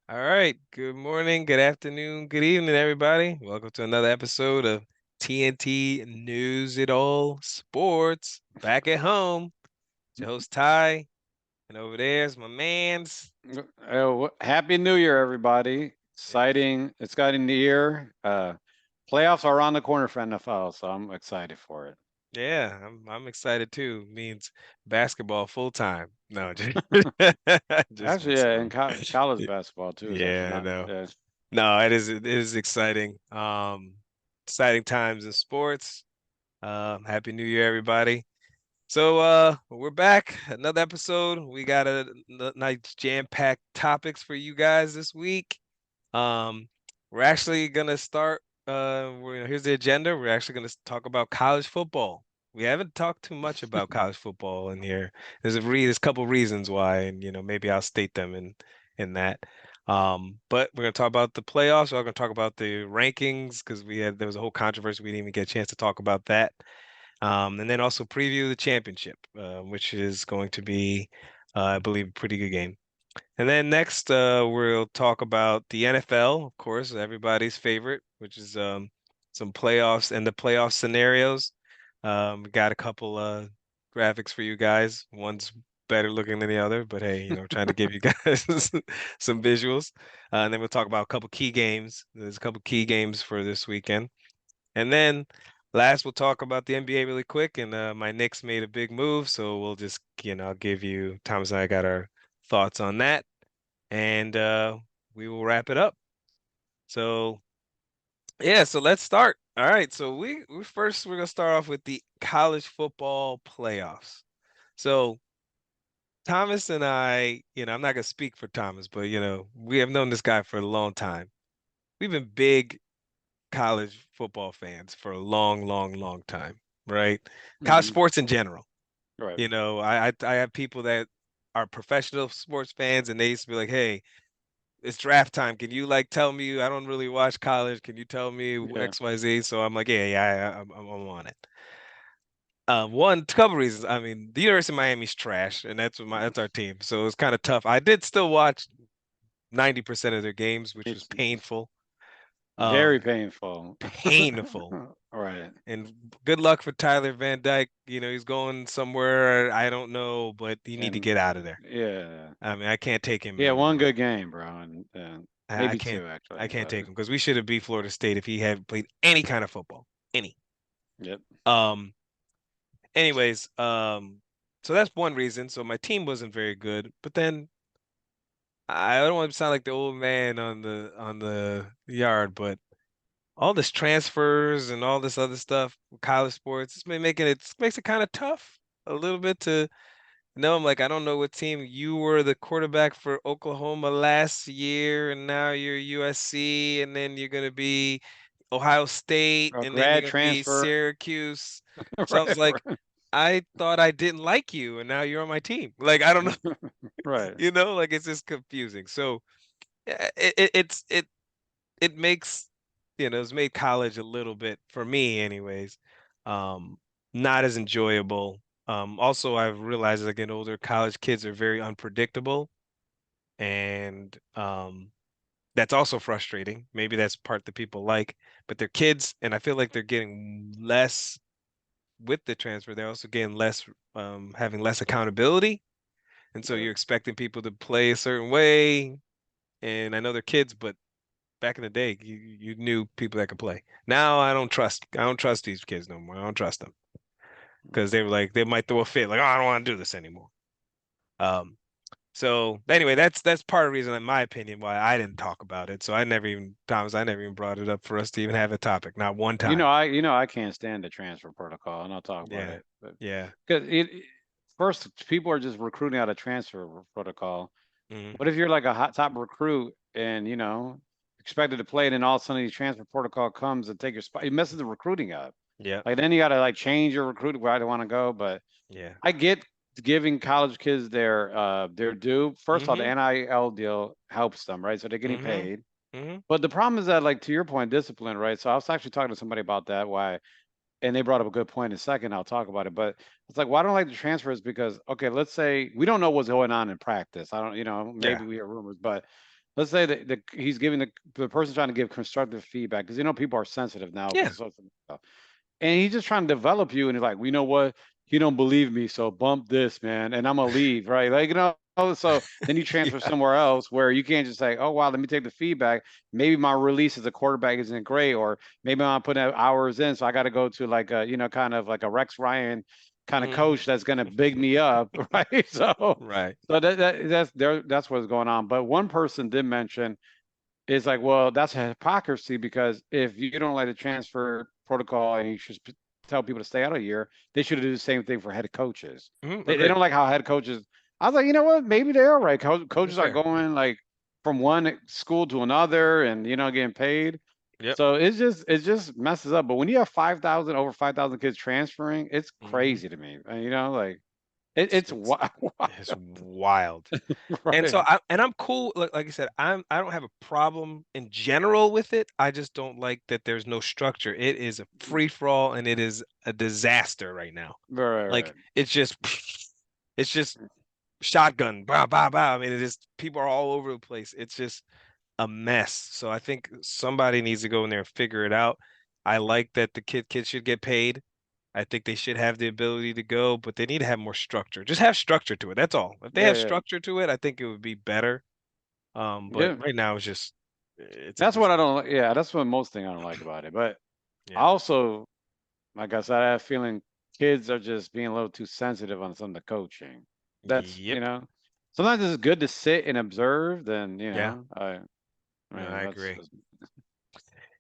All right. Good morning, good afternoon, good evening, everybody. Welcome to another episode of TnT News It All Sports. Back at home. It's your host Tye, and over there's my man's. Happy New Year, everybody. Exciting year. Playoffs are around the corner for NFL, so I'm excited for it. Yeah, I'm excited too. Means basketball full time. No, just Actually, messing yeah, and around. college basketball too is actually Yeah, I not. know. No, it is exciting. Exciting times in sports. Happy New Year, everybody. So we're back, another episode. We got a nice jam-packed topics for you guys this week. Um, we're actually gonna start here's the agenda. We're actually gonna talk about college football. We haven't talked too much about college football in here. There's a couple reasons why, and maybe I'll state them in that. But we're gonna talk about the playoffs. We're gonna talk about the rankings because there was a whole controversy. We didn't even get a chance to talk about that. And then also preview the championship, which is going to be, I believe, a pretty good game. And then next, we'll talk about the NFL, of course, everybody's favorite, which is some playoffs and the playoff scenarios. We got a couple graphics for you guys. One's better looking than the other, but hey, trying to give you guys some visuals. And then we'll talk about a couple key games. There's a couple key games for this weekend. And then last, we'll talk about the NBA really quick. And my Knicks made a big move, so we'll just, I'll give you Thomas and I got our thoughts on that, and we will wrap it up. So yeah, so let's start. All right, so we're gonna start off with the college football playoffs. So Thomas and I, I'm not gonna speak for Thomas, but we have known this guy for a long time. We've been big college football fans for a long, long, long time, right? College hmm sports in general. Right. I have people that are professional sports fans, and they used to be like, "Hey, it's draft time. Can you like tell me? I don't really watch college. Can you tell me Yeah. X, Y, Z?" So I'm like, "Yeah, yeah, I'm on it." Couple reasons. I mean, the University of Miami's trash, and that's our team. So it's kind of tough. I did still watch 90% of their games, which was It's painful. very Um, painful. painful. Right. And good luck for Tyler Van Dyke. He's going somewhere I don't know, but he need to And get out of there. yeah, I mean, I can't take him yeah, one anymore. good game, bro, and I maybe can't two I actually, can't but take him because we should have beat Florida State if he had played any kind of football. Any. yep. Um, anyways, so that's one reason. So my team wasn't very good, but then I don't want to sound like the old man on the yard, but all this transfers and all this other stuff, college sports, makes it kind of tough a little bit to know. I'm like, I don't know what team you were the quarterback for Oklahoma last year, and now you're USC, and then you're gonna be Ohio State, A and then you're grad gonna be transfer, Syracuse. So I was right, like, I thought I didn't like you, and now you're on my team. Like, I don't know, right, right. like it's just confusing. So yeah, it makes it's made college a little bit for me anyways, um not as enjoyable. Also I've realized as I get older, college kids are very unpredictable, and that's also frustrating. Maybe that's part that people like, but they're kids, and I feel like they're getting less with the transfer. They're also getting less, having less accountability, and so Right. you're expecting people to play a certain way. And I know they're kids, but back in the day, you knew people that could play. Now I don't trust these kids no more. I don't trust them because they were like they might throw a fit, like, oh, I don't want to do this anymore. Um, so anyway, that's part of the reason, in my opinion, why I didn't talk about it. So I never even brought it up for us to even have a topic, not one time. I can't stand the transfer protocol, and I'll talk about Yeah, it. But yeah, because first, people are just recruiting out of transfer protocol. hmm, What if you're like a hot top recruit and expected to play, and then all of a sudden the transfer protocol comes and take your spot? It messes the recruiting up. yeah, Like then you got to like change your recruit where I don't want to go. But yeah, I get giving college kids their due. First of all, the hmm, NIL deal helps them, right? So they're getting hmm, paid. hmm, But the problem is that, like to your point, discipline, right? So I was actually talking to somebody about that. Why and they brought up a good point in a second. I'll talk about it. But it's like, why don't I like the transfers? Because, okay, let's say we don't know what's going on in practice. I don't, yeah, maybe we hear rumors, but let's say that he's giving the person trying to give constructive feedback because people are sensitive now because Yeah. of social media. And he's just trying to develop you. And he's like, well, you know what? He don't believe me, so bump this, man, and I'm gonna leave, right? Like, so then you transfer Yeah. somewhere else where you can't just say, oh wow, let me take the feedback. Maybe my release as a quarterback isn't great, or maybe I'm putting hours in, so I got to go to like a, kind of like a Rex Ryan kind of Mhm. coach that's gonna big me up, right? Right. So that's there. That's what's going on. But one person did mention it's like, well, that's hypocrisy because if you don't like the transfer protocol and you should tell people to stay out a year, they should do the same thing for head coaches. They Agreed. don't like how head coaches. I was like, you know what? Maybe they are right. That's Coaches are fair. going like from one school to another and getting paid. Yep. So it just messes up. But when you have 5,000 over 5,000 kids transferring, it's Hmm. crazy to me. And, like It's, it's it's wild, it's wild. And so right? I'm cool. Like I said, I don't have a problem in general with it. I just don't like that there's no structure. It is a free for all and it is a disaster right now. Right, Like right. it's just it's just shotgun, bah, bah, bah. I mean, it is people are all over the place. It's just a mess. So I think somebody needs to go in there and figure it out. I like that the kids should get paid. I think they should have the ability to go, but they need to have more structure. Just have structure to it. That's all. If they Yeah, have yeah, structure to it, I think it would be better. But yeah. right now it's a That's what I disaster. don't like. Yeah, that's what most thing I don't like about it. But I Yeah. also, like I said, I have a feeling kids are just being a little too sensitive on some of the coaching. That's, Yep. sometimes it's good to sit and observe. Then, Yeah. I No, mean, I that's agree. just,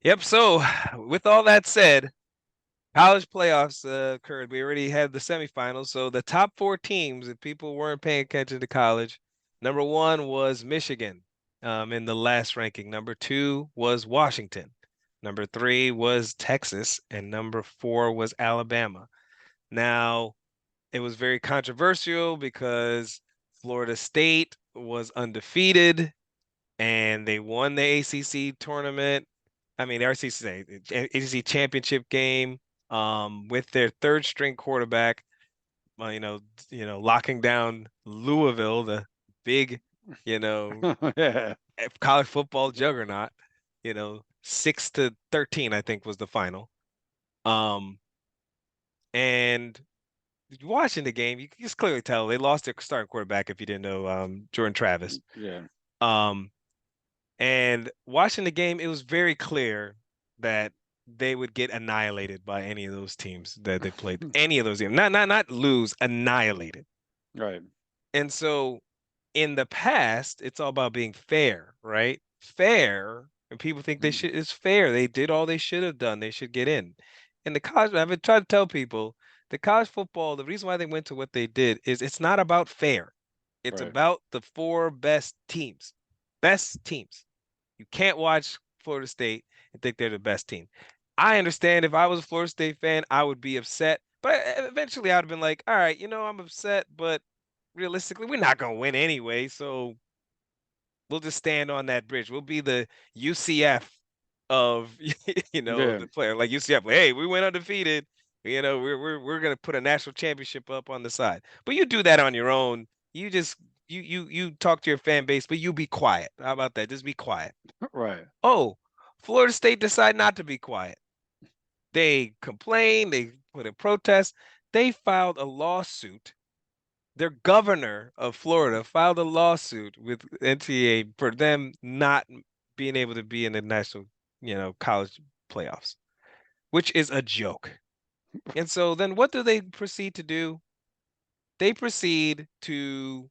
Yep. So with all that said, college playoffs occurred. We already had the semifinals. So the top four teams, if people weren't paying attention to college, number one was Michigan in the last ranking. Number two was Washington. Number three was Texas. And number four was Alabama. Now, it was very controversial because Florida State was undefeated and they won the ACC tournament. I mean, the ACC championship game with their third string quarterback, uh, you know, locking down Louisville, the big, you know, yeah, college football juggernaut, 6-13, I think was the final. Um, and watching the game, you can just clearly tell they lost their starting quarterback if you didn't know, Jordan Travis. yeah, Um, And watching the game, it was very clear that they would get annihilated by any of those teams that they played. Any of those teams. Not lose, annihilated. right, And so in the past, it's all about being fair, right? Fair, and people think they should it's fair. They did all they should have done. They should get in. And the college, I've been trying to tell people, the college football, the reason why they went to what they did is it's not about fair. It's right, about the four best teams. Best teams. You can't watch Florida State and think they're the best team. I understand if I was a Florida State fan, I would be upset. But eventually I would have been like, all right, I'm upset, but realistically, we're not going to win anyway. So we'll just stand on that bridge. We'll be the UCF of, yeah, the player like UCF. Hey, we went undefeated. We're going to put a national championship up on the side. But you do that on your own. You just, you talk to your fan base, but you be quiet. How about that? Just be quiet. right, Oh, Florida State decided not to be quiet. They complained, they put in protest, they filed a lawsuit. Their governor of Florida filed a lawsuit with NCAA for them not being able to be in the national, college playoffs, which is a joke. And so then what do they proceed to do? They proceed to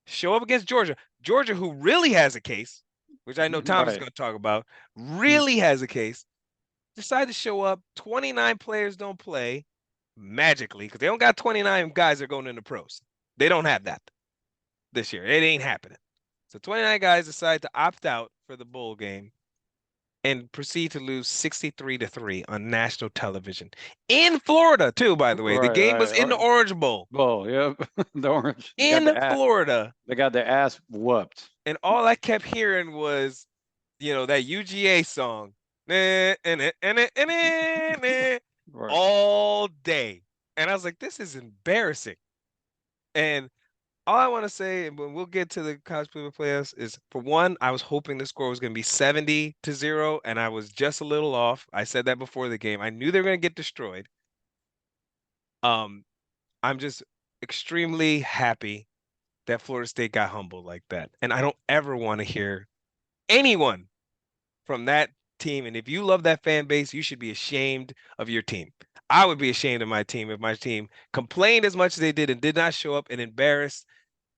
show up against Georgia. Georgia, who really has a case, which I know Thomas is right, going to talk about, really has a case decide to show up. 29 players don't play magically because they don't got 29 guys that are going into pros. They don't have that this year. It ain't happening. So 29 guys decide to opt out for the bowl game and proceed to lose 63-3 on national television in Florida too, by the way. The right, game was in the right. Orange Bowl Bull, yep. The orange. in Florida. They got their ass whooped. And all I kept hearing was, that UGA song. Right. All day. And I was like, this is embarrassing. And all I want to say, and we'll get to the college football playoffs, is for one, I was hoping the score was going to be 70-0, and I was just a little off. I said that before the game. I knew they were going to get destroyed. Um, I'm just extremely happy that Florida State got humbled like that. And I don't ever want to hear anyone from that team. And if you love that fan base, you should be ashamed of your team. I would be ashamed of my team if my team complained as much as they did and did not show up and embarrass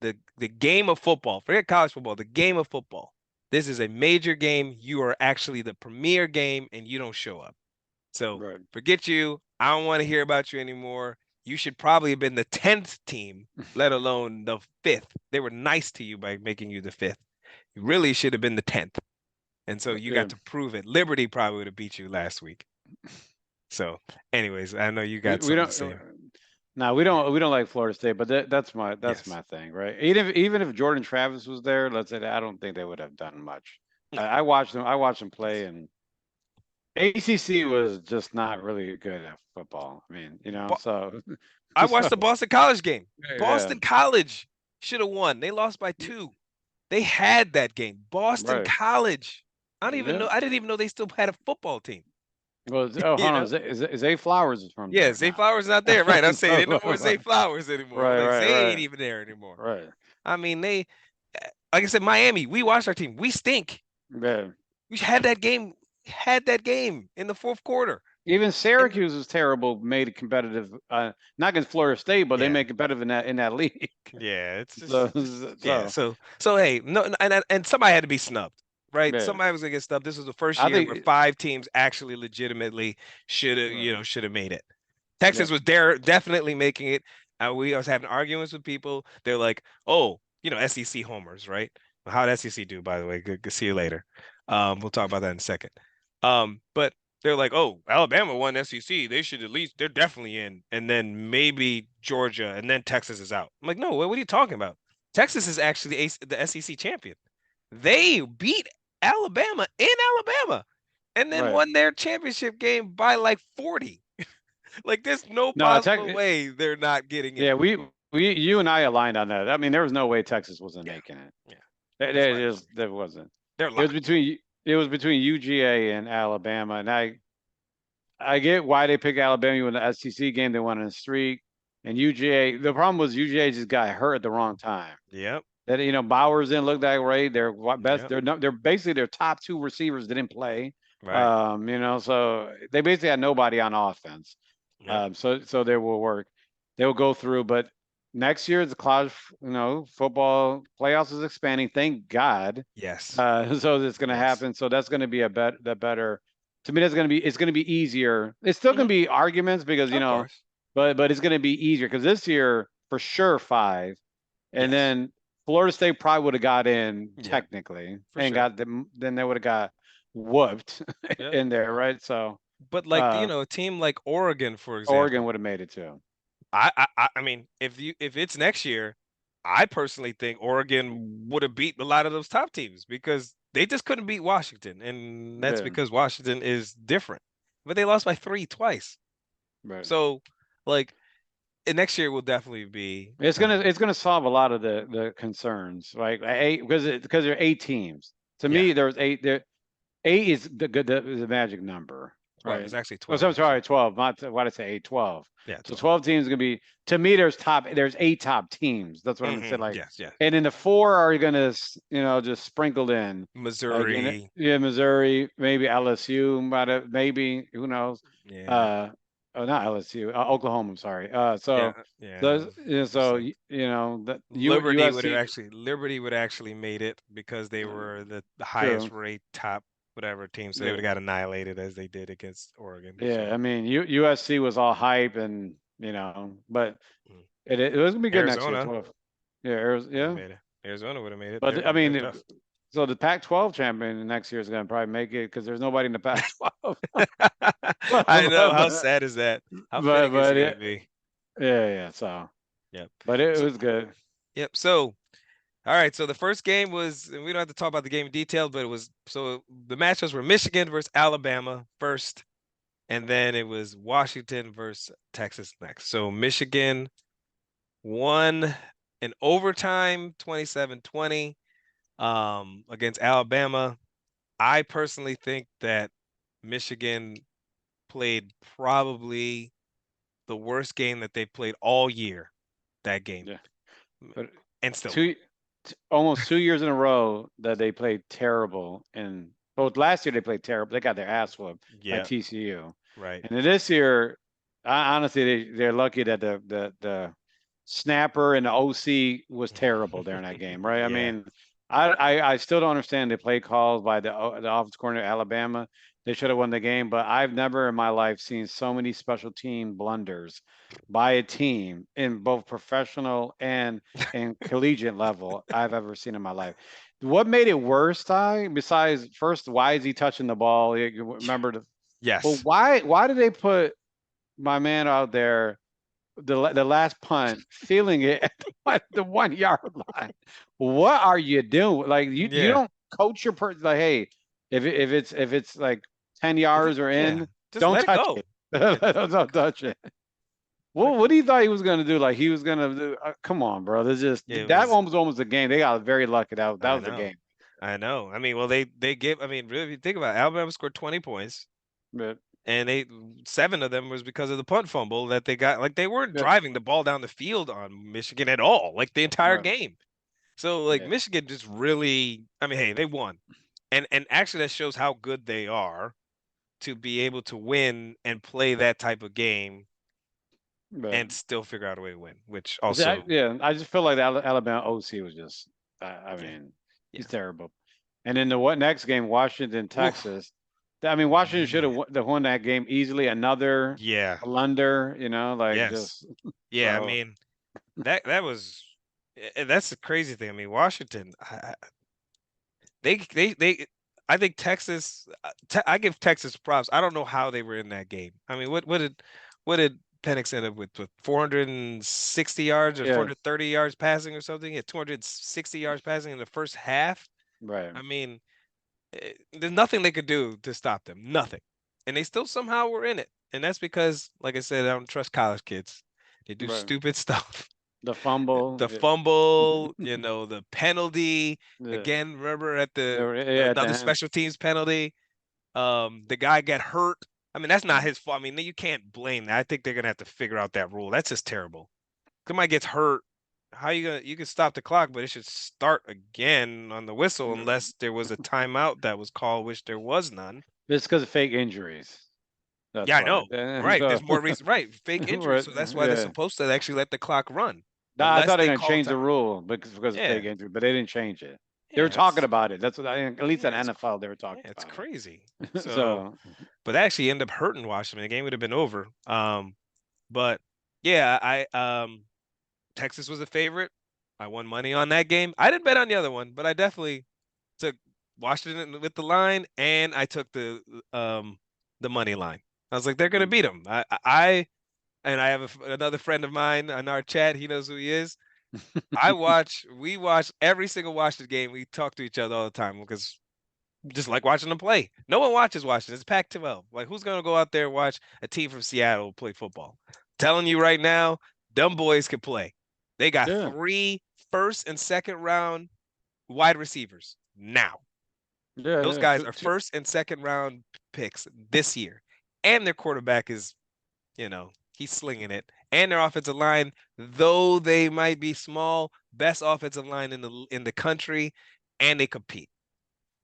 the game of football. Forget college football, the game of football. This is a major game. You are actually the premier game and you don't show up. So Right. forget you. I don't want to hear about you anymore. You should probably have been the 10th team, let alone the 5th. They were nice to you by making you the 5th. You really should have been the 10th. And so you Yeah. got to prove it. Liberty probably would have beat you last week. So, anyways, I know you got We something to don't. say. No, we don't like Florida State, but that's Yes. my thing, right? Even if Jordan Travis was there, let's say, I don't think they would have done much. No. I watched them play, and ACC was just not really good at football. I mean, Bo- so I so watched the Boston College game. yeah, Boston College should have won. They lost by 2. They had that game. Boston right, College. I don't even yeah. know. I didn't even know they still had a football team. Well, oh, You hold on, know? Zay Flowers is from Yeah, there Zay now. Flowers not there. Right. I'm saying they no more Zay Right, Flowers anymore. I'm like, right, Zay ain't right, even there anymore. right. I mean, like I said, Miami, we watched our team. We stink. Yeah. We had that game in the fourth quarter. Even And Syracuse is terrible. Made it competitive, not against Florida State, but they yeah, made it competitive in that league. yeah, it's just So, yeah. so So hey, no, and somebody had to be snubbed, right? yeah, Somebody was gonna get snubbed. This was the first I year where think 5 teams actually legitimately right, should have made it. yeah, Texas was there, definitely making it. I was having arguments with people. They're like, oh, SEC homers, right? How'd SEC do, by the way? Good. See you later. We'll talk about that in a second. But they're like, oh, Alabama won SEC. They should at least, they're definitely in. And then maybe Georgia, and then Texas is out. I'm like, no, what are you talking about? Texas is actually the SEC champion. They beat Alabama in Alabama and then right. won their championship game by like 40. Like, there's no No, possible way they're not getting in. yeah, you and I aligned on that. I mean, there was no way Texas wasn't Yeah, making it. yeah. That's There why just there wasn't. they're It was locked. between UGA and Alabama, and I get why they picked Alabama in the SEC game. They won in a streak, and UGA. The problem was UGA just got hurt at the wrong time. Yep, That Bowers didn't look that great. Their best. yep, They're basically their top two receivers didn't play. right, So they basically had nobody on offense. yep, So they will work. They will go through, but next year the college, football playoffs is expanding. Thank God. yes, So it's going to yes. happen. So that's going to be the better. To me, it's going to be easier. It's still going Hmm. to be arguments because Of course. but it's going to be easier because this year for sure 5, and Yes. then Florida State probably would have got in Yep, technically for and sure. got them. Then they would have got whooped Yep. in there, right? So But like, uh, a team like Oregon, for Oregon example, would have made it too. I mean, if it's next year, I personally think Oregon would have beat a lot of those top teams because they just couldn't beat Washington, and that's Yeah, because Washington is different. But they lost by 3 twice. right. So, like, and next year will definitely be It's gonna solve a lot of the concerns, right? Eight because there are 8 teams. To yeah, me, there's eight. There 8 is the magic number, 12. right? It's actually Oh, so 12 I'm actually. sorry, 12. Not why did I say 8? 12. Yeah, So 12. 12 teams is gonna be to me. There's 8 top teams. That's what I'm gonna say. Like, Yes, yes. and then the 4 are gonna just sprinkled in, like Missouri. Missouri, maybe LSU, might have maybe who knows. Yeah. Uh, oh, not LSU, Oklahoma. I'm sorry. Yeah, So yeah. those, that Liberty would actually made it because they uh, were the highest true. rate top whatever team, so they would Yeah. have got annihilated as they did against Oregon. Yeah, So I mean, USC was all hype and but mm. it was gonna be good next year. Arizona 12. Yeah, would have yeah. made it. Arizona would have made it. But I They're mean, tough. so the Pac-12 champion next year is gonna probably make it because there's nobody in the Pac-12. but, I know. How but sad is that? How but fitting is but it gonna it, be? yeah. So, Yep. but it So was good. yep. So all right. So the first game was, and we don't have to talk about the game in detail, but it was so the matchups were Michigan versus Alabama first, and then it was Washington versus Texas next. So Michigan won in overtime, 27-20, against Alabama. I personally think that Michigan played probably the worst game that they played all year. That game, Yeah, but and still won. two, almost 2 years in a row that they played terrible. And both last year they played terrible. They got their ass whooped by Yeah, TCU. right. And then this year, honestly, they're lucky that the snapper and the OC was terrible during that game, right? I Yeah. mean, I still don't understand the play calls by the offense coordinator of Alabama. They should have won the game, but I've never in my life seen so many special team blunders by a team in both professional and collegiate level I've ever seen in my life. What made it worse, Ty? Besides, first, why is he touching the ball? You remember the but Yes. why did they put my man out there the last punt feeling it at the 1 yard line? What are you doing? Like you Yeah. don't coach your person like, hey, if it's like 10 yards or Yeah. in, Just don't let it touch go. it. Yeah. Don't touch it. Like, What do you thought he was gonna do? Like he was gonna do? Come on, bro. There's just it that was. one was almost a game. They got very lucky. That I was a know. game. I know. I mean, well, they gave. I mean, really, if you think about it, Alabama scored 20 points, But and they 7 of them was because of the punt fumble that they got. Like they weren't yeah, driving the ball down the field on Michigan at all, like the entire right, game. So like yeah, Michigan just really. I mean, hey, they won, and actually that shows how good they are to be able to win and play that type of game but and still figure out a way to win, which But also, yeah, I just feel like the Alabama OC was just, I yeah, mean, yeah. he's terrible. And then the what next game, Washington, Oof. Texas. I mean, Washington should Yeah. have won that game easily. Another Yeah. blunder, like Yes. just Yeah. I so. mean, that was that's the crazy thing. I mean, Washington, they I think Texas. I give Texas props. I don't know how they were in that game. I mean, what did Penix end up with 460 yards or Yeah, 430 yards passing or something? Yeah, 260 yards passing in the first half. right, I mean, there's nothing they could do to stop them. Nothing. And they still somehow were in it. And that's because, like I said, I don't trust college kids. They do right. stupid stuff. The fumble, The fumble, the penalty. yeah, Again, remember at the yeah, at the another end, special teams penalty, the guy got hurt. I mean, that's not his fault. I mean, you can't blame that. I think they're gonna have to figure out that rule. That's just terrible. Somebody gets hurt, how you can stop the clock, but it should start again on the whistle unless there was a timeout that was called, which there was none. it's because of fake injuries. That's Yeah, I why. know. And Right. so, There's more reason. Right. Fake injury. right, So that's why they're yeah. supposed to actually let the clock run. No, I Unless thought they they were gonna call change the time. rule because of Yeah. fake injury, but they didn't change it. They were Yeah. talking about it. That's what at least Yeah, at NFL they were yeah, talking it's about crazy. it. So, So but that actually ended up hurting Washington. The game would have been over. But yeah, Texas was a favorite. I won money on that game. I didn't bet on the other one, but I definitely took Washington with the line, and I took the money line. I was like, they're gonna beat them. And I have another friend of mine on our chat. He knows who he is. We watch every single Washington game. We talk to each other all the time because just like watching them play. No one watches Washington. It's Pac-12. Like, who's gonna go out there and watch a team from Seattle play football? Telling you right now, dumb boys can play. They got yeah, three first and second round wide receivers now. yeah, Those yeah. guys are first and second round picks this year, and their quarterback is, he's slinging it. And their offensive line, though they might be small, best offensive line in the country, and they compete.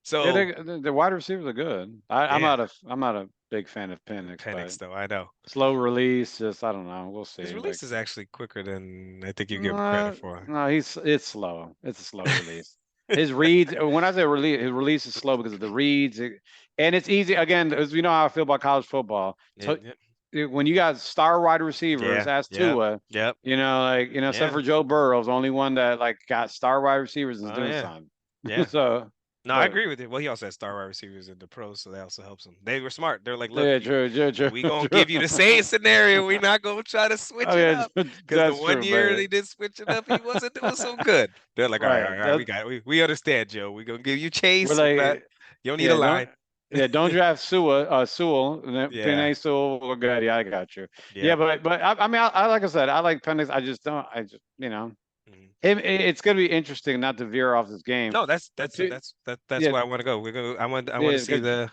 Yeah, So the wide receivers are good. yeah, I'm not a big fan of Penix, but Penix though, I know. slow release, just I don't know. We'll His see. Like release is actually quicker than I think you give him credit no, for. no, it's slow. It's a slow release. His reads, when I say release, his release is slow because of the reads, and it's easy. Again, as you know how I feel about college football. So Yeah, when you got star wide receivers yeah, as yeah, Tua, yep, except yeah. for Joe Burrow's the only one that like got star wide receivers is Oh doing yeah, something. yeah. So, No, I but agree with you. Well, he also has star wide receivers in the pros, so that also helps him. They were smart. They're like, look, yeah, true, true, true, we gonna true. give you the same scenario. We're not gonna try to switch Oh it yeah, up. Because the that's one true, year but they did switch it up, he wasn't doing so good. They're like, right, all right, we that got it. We understand, Joe. We're gonna give you we're Chase. like, You don't need a yeah, line. don't draft Sewell, Yeah, Penny Sewell, we're good. Yeah, I got you. yeah. Yeah, but I mean, I like I said, I like Penix. I just don't. I just Mhm. It's going to be interesting not to veer off this game, No, but to, that's yeah, where I want to go. We're gonna I want yeah, to see because the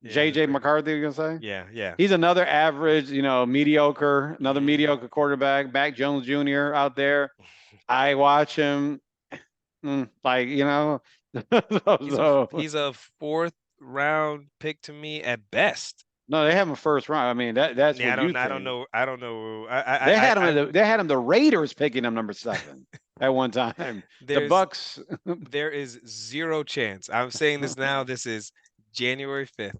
yeah JJ McCarthy, you're going to say? yeah yeah. He's another average, mediocre, another mediocre quarterback. Mac Jones Jr. out there. I watch him, like, so, He's a so he's a fourth round pick to me at best. no, they have him first round. I mean, that's Yeah, what you I don't think. know I don't know They had him the Raiders picking him number 7 at one time. The there's Bucks. there is zero chance. I'm saying this now. This is January 5th.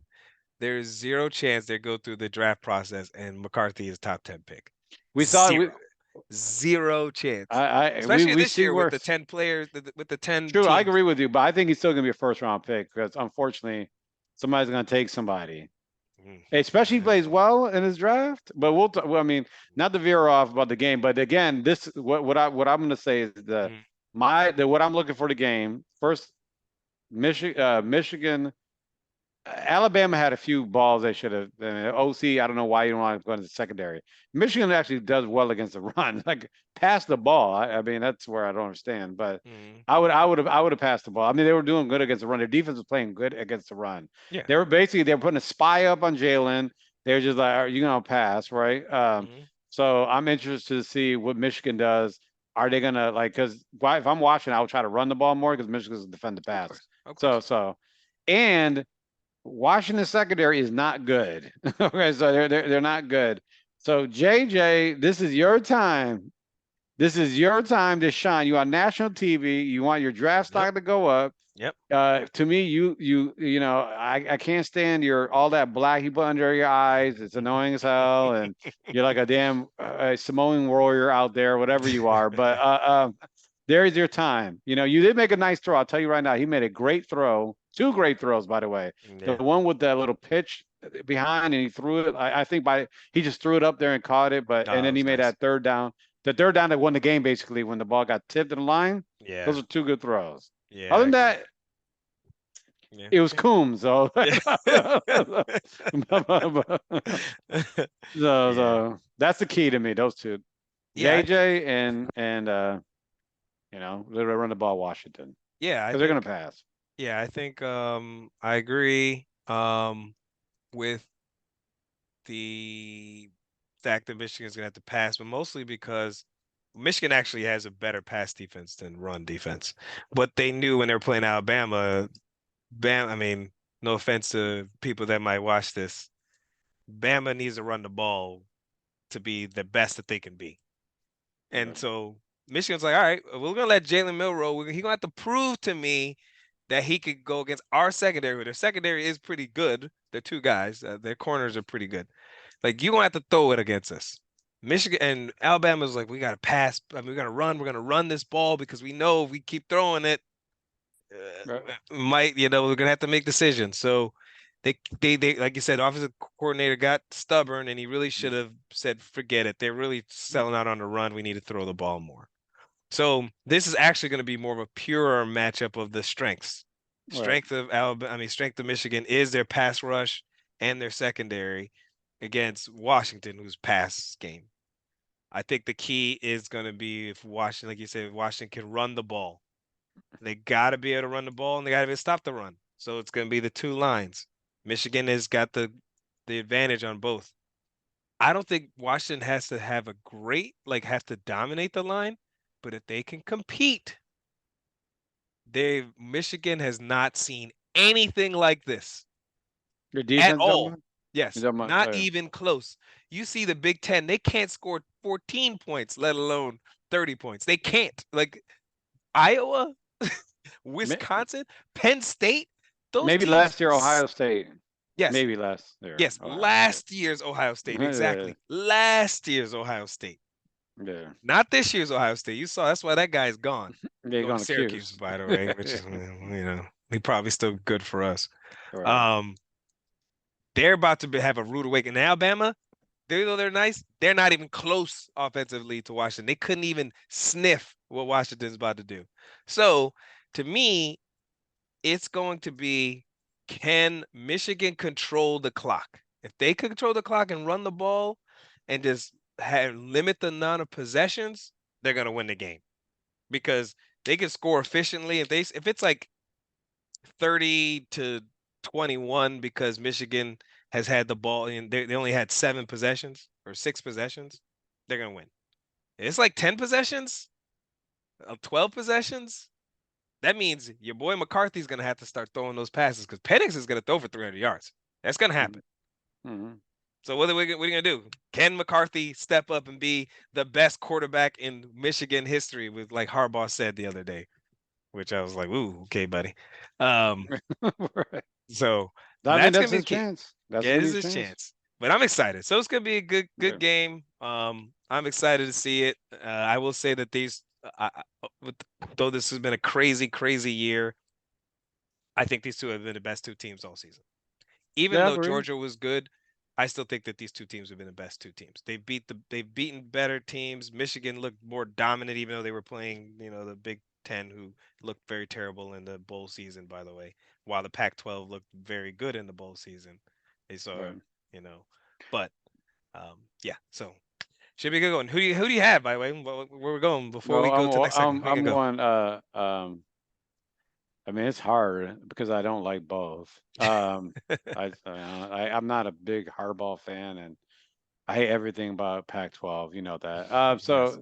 There is zero chance they go through the draft process and McCarthy is top 10 pick. we saw Zero. we Zero chance. I Especially we this see year with the worse. 10 players, with the 10 True, I teams. agree with you, but I think he's still gonna be a first round pick because unfortunately somebody's gonna take somebody. Mm, Especially if he I don't plays know. well in his draft. But well, I mean, not to veer off about the game, but again, this what I'm gonna say is Mm, what I'm looking for the game first. Michigan Alabama had a few balls they should have. OC, I don't know why you don't want to go into the secondary. Michigan actually does well against the run, like pass the ball. I mean, that's where I don't understand. But mm, I would have passed the ball. I mean, they were doing good against the run. Their defense was playing good against the run. yeah. They were putting a spy up on Jalen. They were just like, are you gonna pass, right? Mm, So I'm interested to see what Michigan does. Are they gonna like? Because if I'm watching, I'll try to run the ball more because Michigan's defend the of pass. course. Of So course. so, and Washington secondary is not good. Okay, so they're not good. So JJ, this is your time. This is your time to shine. You on national TV. You want your draft Yep. stock to go up. Yep. To me, I can't stand your all that black you put under your eyes. It's annoying as hell, and you're like a damn Samoan warrior out there, whatever you are. But there's your time. You did make a nice throw. I'll tell you right now, he made a great throw. Two great throws, by the way. The Yeah. one with that little pitch behind, and he threw it. I think he just threw it up there and caught it. And Oh, it then he was made nice. that third down. The third down that won the game, basically, when the ball got tipped in the line. Yeah. Those are two good throws. Yeah, Other I than agree. that, Yeah. it was Yeah. Coombs. So, Yeah. that's the key to me. Those two, Yeah, I think JJ and they're run the ball Washington yeah, I because they're gonna think pass. yeah, I think I agree with the fact that Michigan's gonna have to pass, but mostly because Michigan actually has a better pass defense than run defense. But they knew when they were playing Alabama, I mean, no offense to people that might watch this, Bama needs to run the ball to be the best that they can be. And Right. so Michigan's like, all right, we're gonna let Jalen Milroe. He's gonna have to prove to me that he could go against our secondary. Their secondary is pretty good. They're two guys. Their corners are pretty good. Like you're gonna have to throw it against us. Michigan and Alabama's like, we gotta pass. I mean, we're gonna run this ball because we know if we keep throwing it, Right. we're gonna have to make decisions. So they like you said, offensive coordinator got stubborn and he really should have said, forget it. They're really selling out on the run. We need to throw the ball more. So this is actually going to be more of a pure matchup of the strengths. Right. Strength of Alabama, I mean, strength of Michigan is their pass rush and their secondary against Washington, who's pass game. I think the key is going to be if Washington, like you said, Washington can run the ball. They got to be able to run the ball and they got to be able to stop the run. So it's going to be the two lines. Michigan has got the advantage on both. I don't think Washington has to have a great, like, have to dominate the line, but if they can compete, Michigan has not seen anything like this Your at defense, all. you Yes, talking about, not even close. You see the Big Ten, they can't score 14 points, let alone 30 points. They can't. Like Iowa, Wisconsin, Penn State, those maybe teams. last year Ohio State. Yes, Maybe last year yes, Ohio State. last year's Ohio State, Yeah. exactly. Last year's Ohio State. Yeah. Not this year's Ohio State. You saw that's why that guy's gone. They're Going going to to Syracuse, Q's. by the way, which is he probably still good for us. Right. Um, they're about to have a rude awakening. Alabama, though they're nice, they're not even close offensively to Washington. They couldn't even sniff what Washington's about to do. So to me, it's going to be, can Michigan control the clock? If they control the clock and run the ball and just limit the amount of possessions, they're going to win the game. because they can score efficiently. If it's like 30-21 because Michigan has had the ball and they only had 7 possessions or 6 possessions, they're gonna win. It's like 10 possessions, 12 possessions. That means your boy McCarthy's gonna have to start throwing those passes because Penix is gonna throw for 300 yards. That's gonna happen. Mm-hmm. So what are you gonna do? Can McCarthy step up and be the best quarterback in Michigan history, with like Harbaugh said the other day, which I was like, ooh, okay, buddy. Um, Right. so I mean, that's that's gonna be his the key. chance. That's Yeah, gonna it be is his his chance. chance. But I'm excited. So it's gonna be a good Yeah. game. I'm excited to see it. I will say that with, though this has been a crazy year, I think these two have been the best two teams all season. Even Yeah, I though agree. Georgia was good, I still think that these two teams have been the best two teams. They've beaten better teams. Michigan looked more dominant, even though they were playing, the Big Ten, who looked very terrible in the bowl season, by the way, while the Pac-12 looked very good in the bowl season. They saw, Right. you know, but yeah, so should be a good one. Who do you have, by the way? Where we're going before we No, go to the next segment? Who you I'm gonna go? going. I mean, it's hard because I don't like both. I'm not a big Harbaugh fan, and I hate everything about Pac-12. You know that. Yes.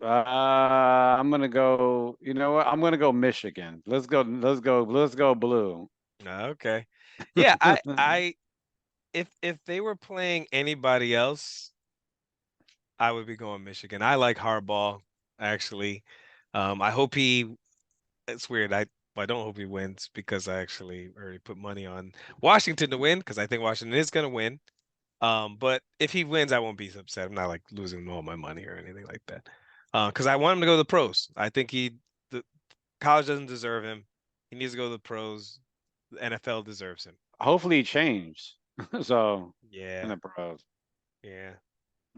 I'm gonna go. You know what? I'm gonna go Michigan. Let's go. Let's go. Let's go blue. Okay. Yeah, I if they were playing anybody else, I would be going Michigan. I like Harbaugh, actually. I hope he. It's weird. I don't hope he wins because I actually already put money on Washington to win because I think Washington is going to win. But if he wins, I won't be upset. I'm not like losing all my money or anything like that. Because I want him to go to the pros. I think the college doesn't deserve him. He needs to go to the pros. The NFL deserves him. Hopefully, he changed. So in Yeah, the pros. yeah.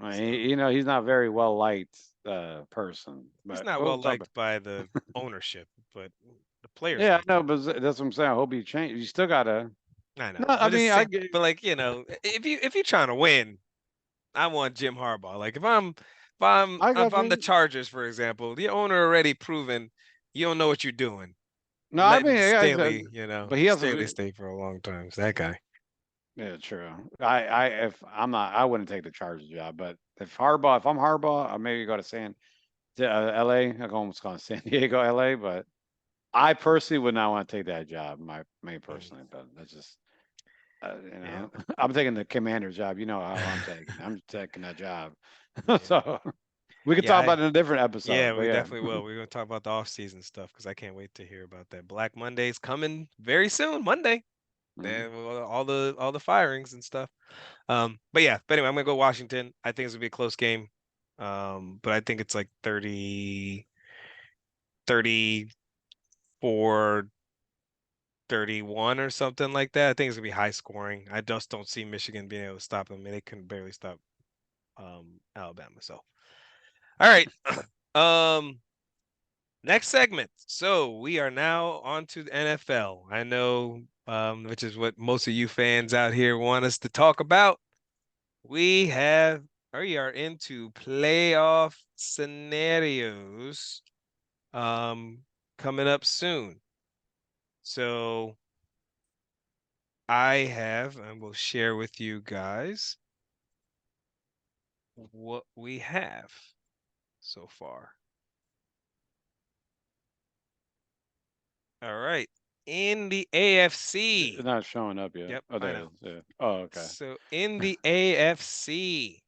I mean, So he's not very well liked person, he's but not we'll well talk liked about. by the ownership, but the players Yeah, I like know, him. but that's what I'm saying. I hope he changed. You still gotta. I No, know, I but it's mean, same. But like if you're trying to win, I want Jim Harbaugh. Like I if got I'm the you. Chargers, for example, the owner already proven you don't know what you're doing. No, I mean, Letting yeah, Staley, but he has Staley a. stay for a long time. It's that guy. Yeah, true. If I'm not, I wouldn't take the Chargers job. But if I'm Harbaugh, I maybe go to L.A. I'm almost going to San Diego, L.A. But I personally would not want to take that job. Me Mhm. personally, but that's just, Yeah, I'm taking the commander job. You know how I'm taking. I'm taking that job. yeah, So we could yeah. talk about it in a different Yeah, episode. But we yeah. definitely will. We're gonna talk about the off-season stuff because I can't wait to hear about that. Black Monday's coming very soon, Monday. Mhm. Then all the firings and stuff. But yeah, but anyway, I'm gonna go Washington. I think it's gonna be a close game. But I think it's like 34, 31 or something like that. I think it's gonna be high scoring. I just don't see Michigan being able to stop them. I mean, they couldn't barely stop Alabama. So all right. Um Next segment. So we are now on to the NFL. I know, which is what most of you fans out here want us to talk about. We are into playoff scenarios coming up soon. So I will share with you guys what we have so far. All right. In the It's AFC. not showing up yet. Yep, Oh, I there it know. is. Yeah. Oh, okay. So in the AFC,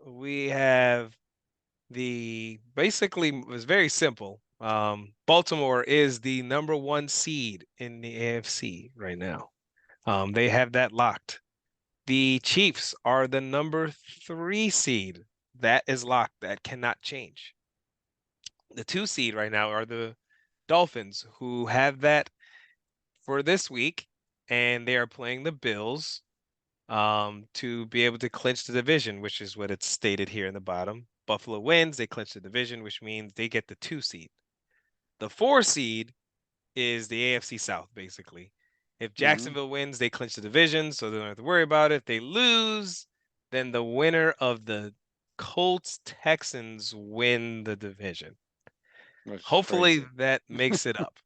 we have basically it was very simple. Baltimore is the number one seed in the AFC right now. They have that locked. The Chiefs are the number 3 seed. That is locked. That cannot change. The 2 seed right now are the Dolphins, who have that for this week, and they are playing the Bills to be able to clinch the division, which is what it's stated here in the bottom. Buffalo wins, they clinch the division, which means they get the 2 seed. The 4 seed is the AFC South, basically. If Hmm. Jacksonville wins, they clinch the division, so they don't have to worry about it. If they lose, then the winner of the Colts Texans win the division. Which is Hopefully crazy. that makes it up.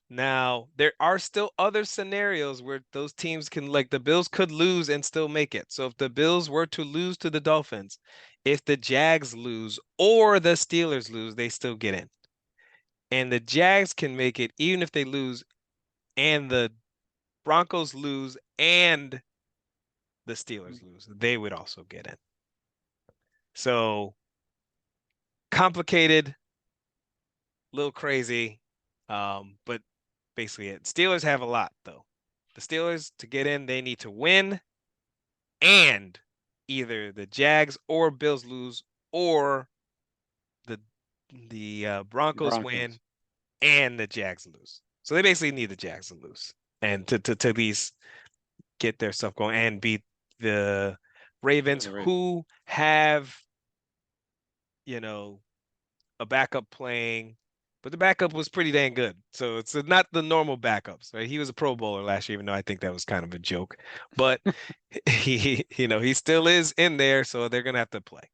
Now, there are still other scenarios where those teams can, like the Bills could lose and still make it. So if the Bills were to lose to the Dolphins, if the Jags lose or the Steelers lose, they still get in. And the Jags can make it even if they lose and the Broncos lose and the Steelers lose. They would also get in. So complicated, a little crazy, but basically it. Steelers have a lot though. The Steelers to get in, they need to win and either the Jags or Bills lose or the Broncos win Broncos. and the Jags lose. So they basically need the Jags to lose and to at least get their stuff going and beat the Ravens The Ravens. who have, you know, a backup playing, but the backup was pretty dang good. So it's not the normal backups, right? He was a Pro Bowler last year, even though I think that was kind of a joke. But he still is in there, so they're gonna have to play.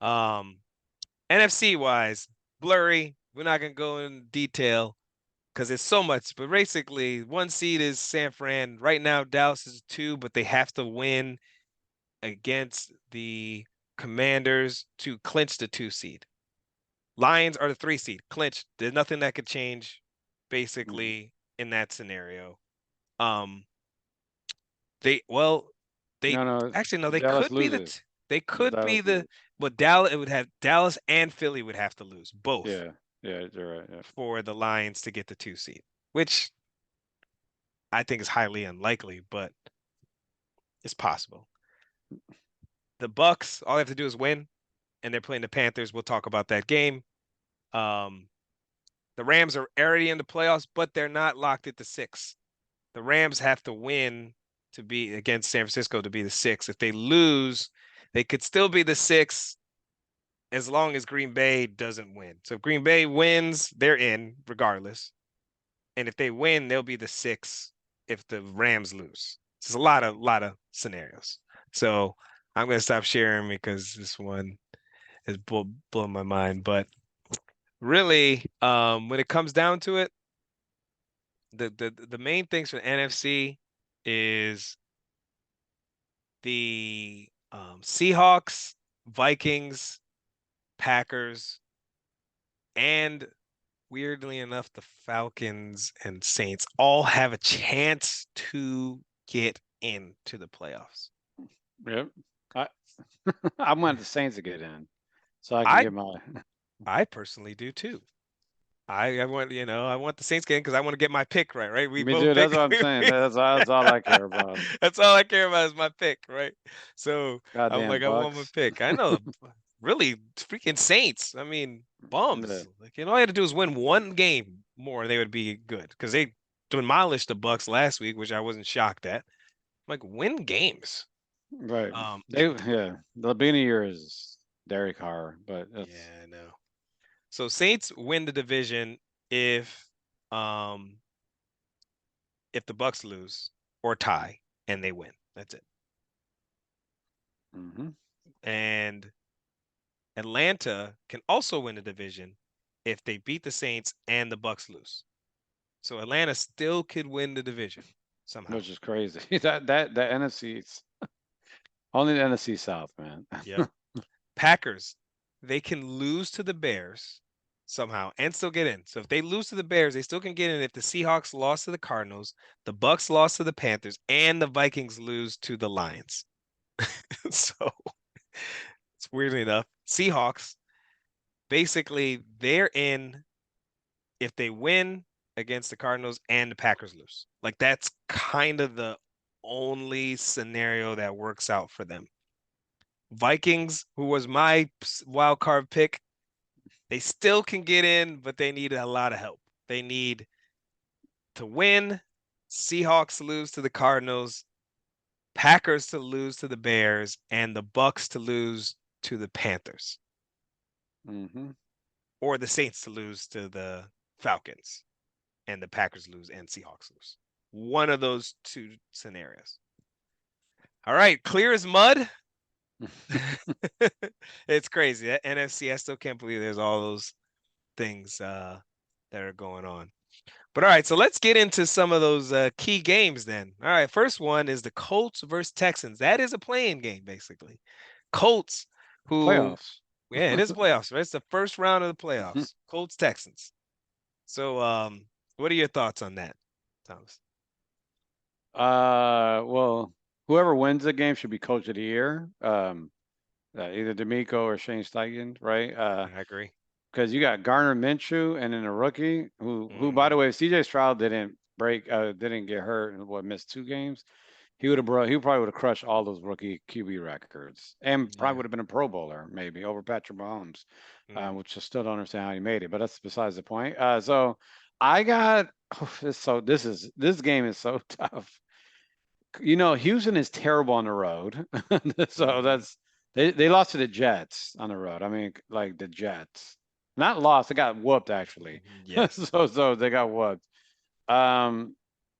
Um, NFC wise, blurry. We're not gonna go in detail because it's so much. But basically, one seed is San Fran. Right now, Dallas is two, but they have to win against the Commanders to clinch the two seed. Lions are the three seed, clinched. There's nothing that could change, Mhm. basically, in that scenario. Um, they well, they No, no. actually no, they Dallas could be loses. they could be Dallas loses. but Dallas it would have Dallas and Philly would have to lose both Yeah. Yeah, you're right. Yeah. for the Lions to get the two seed, which I think is highly unlikely, but it's possible. The Bucks, all they have to do is win, and they're playing the Panthers. We'll talk about that game. Um, the Rams are already in the playoffs, but they're not locked at the six. The Rams have to win to be against San Francisco to be the six. If they lose, they could still be the six as long as Green Bay doesn't win. So if Green Bay wins, they're in regardless. And if they win, they'll be the six if the Rams lose. It's a lot of scenarios. So I'm gonna stop sharing because this one is blowing my mind. But really, when it comes down to it, the main things for the NFC is the Seahawks, Vikings, Packers, and weirdly enough, the Falcons and Saints all have a chance to get into the playoffs. Yep. I I want the Saints to get in so I can I get my. I personally do too. I want I want the Saints game because I want to get my pick right, right? We Me both too. pick. That's what I'm saying. That's all I care about. That's all I care about is my pick, right? So I'm Goddamn like, I want my Bucks. pick. I know, really, freaking Saints. I mean, Yeah. bums. Like, all you had to do is win one game more, and they would be good because they demolished the Bucks last week, which I wasn't shocked at. Like, win games. Right. Um, Yeah. The beginning of the year is Derek Carr, but that's yeah, I know. So Saints win the division if um if the Bucks lose or tie and they win. That's it. hmm And Atlanta can also win the division if they beat the Saints and the Bucks lose. So Atlanta still could win the division somehow. which is crazy. That NFC's only the NFC South, man. Yep. Packers, they can lose to the Bears somehow and still get in. So if they lose to the Bears, they still can get in if the Seahawks lost to the Cardinals, the Bucks lost to the Panthers, and the Vikings lose to the Lions. So it's weirdly enough, Seahawks basically they're in if they win against the Cardinals and the Packers lose. Like that's kind of the only scenario that works out for them. Vikings, who was my wild card pick, they still can get in, but they need a lot of help. They need to win. Seahawks lose to the Cardinals, Packers to lose to the Bears, and the Bucks to lose to the Panthers, hmm or the Saints to lose to the Falcons, and the Packers lose and Seahawks lose. One of those two scenarios. All right, clear as mud. It's crazy. That NFC, I still can't believe there's all those things that are going on. But all right, so let's get into some of those key games then. All right, first one is the Colts versus Texans. That is a playing game, basically. Colts, who, Playoffs. yeah, it is playoffs, right? It's the first round of the playoffs. Colts, Texans. So, what are your thoughts on that, Thomas? Well, whoever wins the game should be coach of the year. Either D'Amico or Shane Steichen, right? I agree. Because you got Garner Minshew and then a rookie who, by the Hmm. way, if CJ Stroud didn't get hurt and missed 2 games, he probably would have crushed all those rookie QB records and probably Yeah. would have been a Pro Bowler maybe over Patrick Mahomes, Mm. which I still don't understand how he made it, but that's besides the point. So I got this game is so tough. Houston is terrible on the road, so Hmm. they lost to the Jets on the road. I mean, like the Jets, not lost, they got whooped actually. Yes. So they got whooped. Um,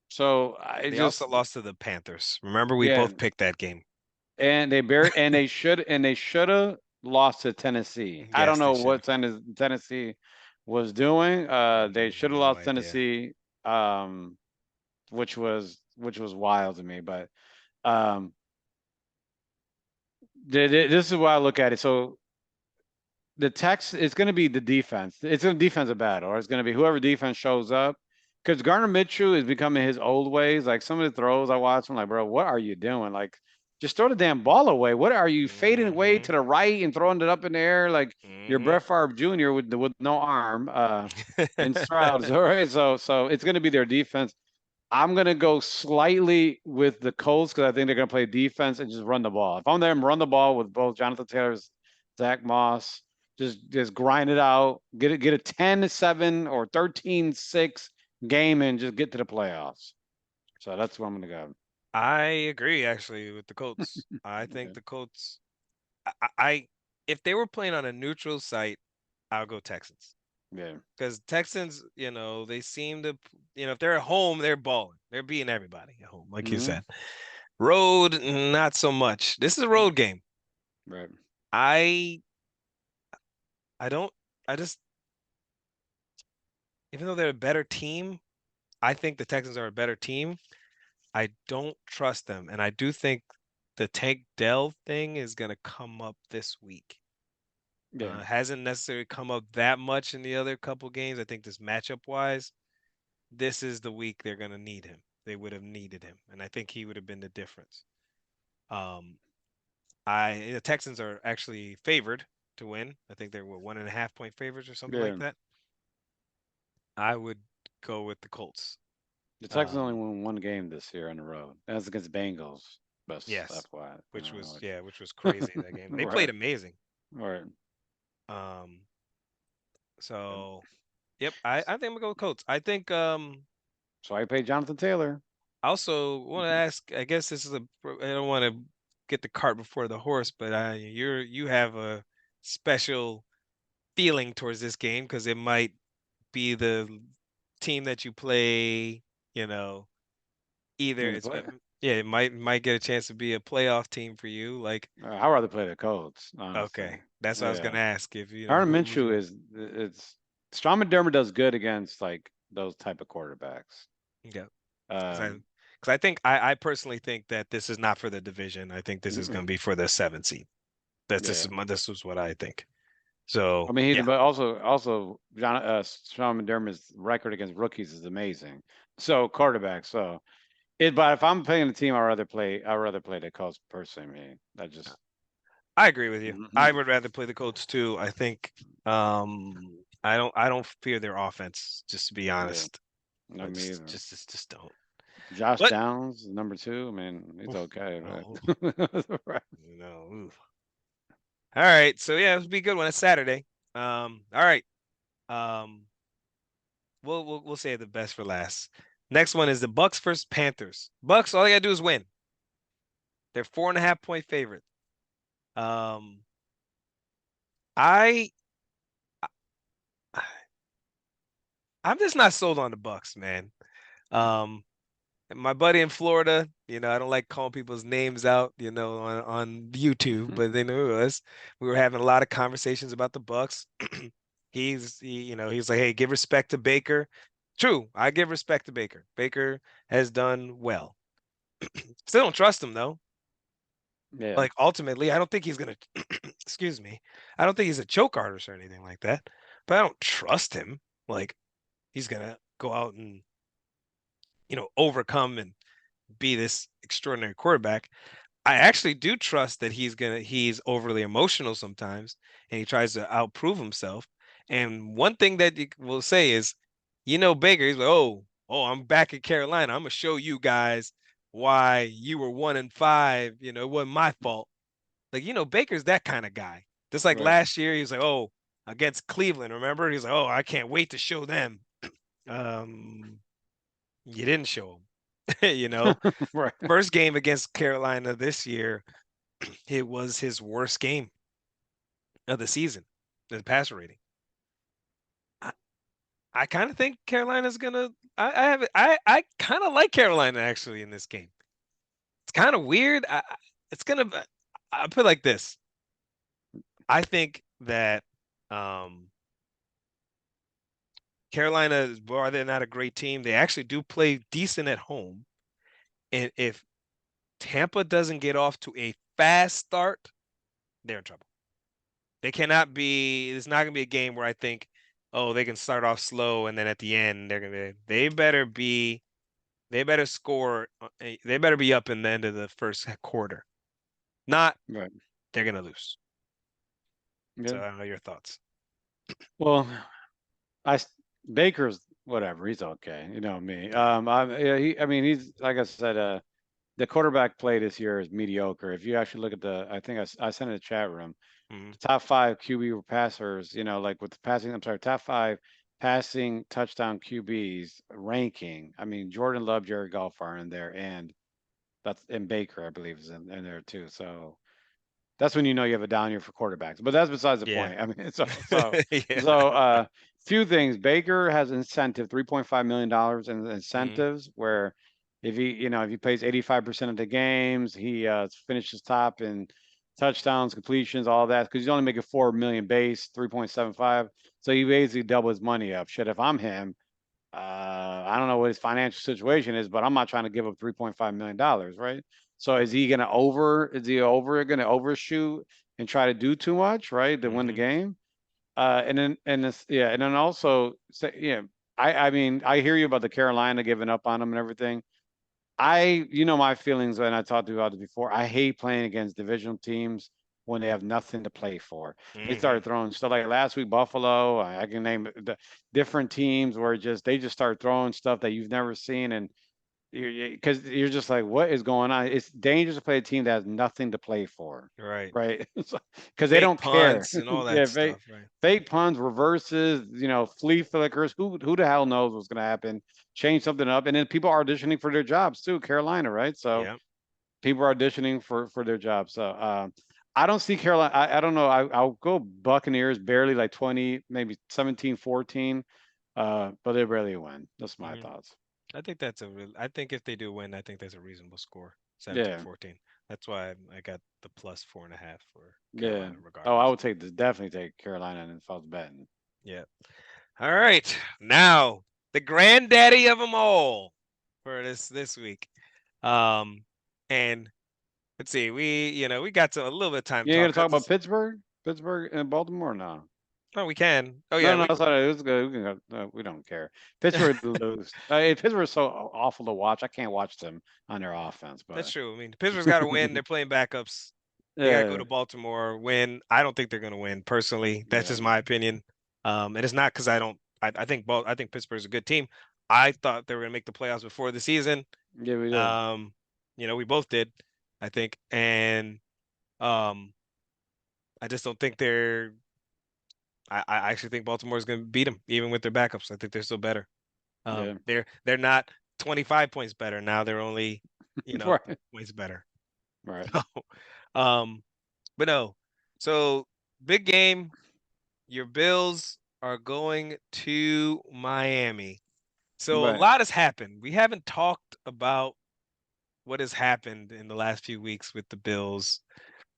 so I They also just lost to the Panthers. Remember, we yeah, both picked that game. and they should have lost to Tennessee. I don't Yes, they know should what have. Tennessee was doing. They should have No lost idea. Tennessee, which was wild to me, but. Um, this is why I look at it. So the text it's going to be the defense. It's a defensive battle, or it's going to be whoever defense shows up. Because Garner Mitchell is becoming his old ways. Like some of the throws I watch, I'm like, bro, what are you doing? Like, just throw the damn ball away. What are you fading away Hmm. to the right and throwing it up in the air like you're Hmm. Brett Favre Jr. with no arm? And Stroud. All right, so it's going to be their defense. I'm gonna go slightly with the Colts because I think they're gonna play defense and just run the ball. If I'm them, run the ball with both Jonathan Taylor's, Zach Moss. Just grind it out. Get a 10-7 or 13-6 game and just get to the playoffs. So that's where I'm gonna go. I agree actually with the Colts. I think Okay. the Colts. I if they were playing on a neutral site, I'll go Texans Yeah. because Texans, they seem to, if they're at home, they're balling. They're beating everybody at home, like you Mm-hmm. said. Road, not so much. This is a road game. Right. I I don't. I just, even though they're a better team, I think the Texans are a better team. I don't trust them, and I do think the Tank Dell thing is gonna come up this week. Yeah. Hasn't necessarily come up that much in the other couple games. I think this matchup wise, this is the week they're gonna need him. They would have needed him, and I think he would have been the difference. Um, the Texans are actually favored to win. I think they're what, 1.5 point favorites or something like Yeah. that. I would go with the Colts. The Texans only Um, won one game this year on the road. That's against Bengals. Best yes, FYI. which was, Which, yeah, which was crazy that game. They right. played amazing. Right. Um, Yep. so yep, I think I'm gonna go with Colts. I think So I pay Jonathan Taylor. I also want to ask. I guess this is I don't want to get the cart before the horse, but you have a special feeling towards this game because it might be the team that you play. You know, either In the play. yeah, it might get a chance to be a playoff team for you. Like, I'd rather play the Colts, honestly. okay, that's what I was Yeah. gonna ask. If Aaron who would Minshew you? is it's Strom McDermott does good against like those type of quarterbacks. Yeah, because Um, I think I personally think that this is not for the division. I think this is going mm-mm. to be for the 7th seed. That's Yeah. this is what I think. So I mean, yeah, but also Strom McDermott's record against rookies is amazing. So quarterback. But if I'm playing a team, I'd rather play the Colts personally. Man. I just I agree with you. I Mhm. would rather play the Colts too. I think I don't fear their offense, just to be Yeah. honest. Not I me just either. just just, just don't. Josh But Downs, number 2. I mean, he's oof, okay, no, but right. oof. All right. So yeah, it'll be a good one. It's Saturday. All right. Um, we'll say the best for last. Next one is the Bucks versus Panthers. Bucks, all they gotta do is win. They're 4.5 point favorite. Um, I I'm just not sold on the Bucks, man. Um, my buddy in Florida, I don't like calling people's names out, on YouTube, but they knew it was. We were having a lot of conversations about the Bucks. He's like, hey, give respect to Baker. True, I give respect to Baker. Baker has done well. Still don't trust him though. Yeah. Like ultimately, I don't think he's gonna excuse me. I don't think he's a choke artist or anything like that. But I don't trust him. Like he's gonna go out and, overcome and be this extraordinary quarterback. I actually do trust that he's overly emotional sometimes and he tries to outprove himself. And one thing that you will say is, Baker, he's like, oh, I'm back in Carolina. I'm gonna show you guys why you were 1-5. It wasn't my fault. Like, Baker's that kind of guy. Just like Right. last year, he was like, oh, against Cleveland, remember? He's like, oh, I can't wait to show them. Um, you didn't show him. Right. First game against Carolina this year, it was his worst game of the season, the passer rating. I, I kind of think Carolina's gonna. I have. I kind of like Carolina actually in this game. It's kind of weird. It's gonna. I put it like this. I think that um, Carolina, while they're not a great team, they actually do play decent at home. And if Tampa doesn't get off to a fast start, they're in trouble. They cannot be. It's not gonna be a game where I think, oh, they can start off slow and then at the end they're gonna. They better be. They better score. They better be up in the end of the first quarter. Not Right. they're gonna lose. Yeah. So I don't know your thoughts. Well, I s- Baker's whatever. He's okay. You know me. Yeah. Yeah, I mean, he's like I said. The quarterback play this year is mediocre. If you actually look at I think I sent it in the chat room. Hmm. The top five QB passers, like with the passing. I'm sorry, top five passing touchdown QBs ranking. I mean, Jordan Love, Jared Goff are in there, and Baker, I believe, is in there too. So that's when you know you have a down year for quarterbacks. But that's besides the Yeah. point. I mean, so Yeah. so few things. Baker has incentive, $3.5 million in Hmm. incentives, where if he plays 85% of the games, he finishes top in touchdowns, completions, all that, because he's only making 4 million base, 3.75. So he basically double his money up. Shit, if I'm him, I don't know what his financial situation is, but I'm not trying to give up $3.5 million, right? So is he gonna overshoot and try to do too much, right? To win the Hmm. game? And then also say, I mean, I hear you about the Carolina giving up on them and everything. My feelings, and I talked about it before. I hate playing against divisional teams when they have nothing to play for. They Hmm. start throwing stuff like last week, Buffalo. I can name the different teams where they just start throwing stuff that you've never seen, and because you're just like, what is going on? It's dangerous to play a team that has nothing to play for, Right. right? Because they Fake don't care. punts and all that Yeah, stuff. Right. fake punts, reverses, flea flickers. Who the hell knows what's going to happen? Change something up, and then people are auditioning for their jobs too. Carolina, right? So Yeah. people are auditioning for their jobs. So I don't see Carolina. I don't know. I'll go Buccaneers barely like 20, maybe 17-14, but they barely win. That's my Hmm. thoughts. I think if they do win, I think that's a reasonable score. Seventeen Yeah. fourteen. That's why I got the plus 4.5 for Yeah. Carolina, Oh, I regardless. would definitely take Carolina and if I was betting. Yeah. All right. Now, the granddaddy of them all for this week. Um, and let's see, we got to a little bit of time You ain't talk. gonna talk about Pittsburgh and Baltimore? No. Oh, we can. Oh No, yeah, no, we that's not it. It's good. We can go. No, we don't care. Pittsburgh lose. Pittsburgh's so awful to watch. I can't watch them on their offense. that's But true. I mean, Pittsburgh's got to win. They're playing backups. They got to go yeah, to Baltimore, win. I don't think they're going to win personally. That's yeah, just my opinion. And it's not because I don't. I think Pittsburgh's a good team. I thought they were going to make the playoffs before the season. yeah. We did. Um, we both did, I think, and um, I just don't think they're. I actually think Baltimore's going to beat them, even with their backups. I think they're still better. Yeah, They're not 25 points better now. They're only, right, points better. right. um, but no. So big game. Your Bills are going to Miami. So a Right. lot has happened. We haven't talked about what has happened in the last few weeks with the Bills,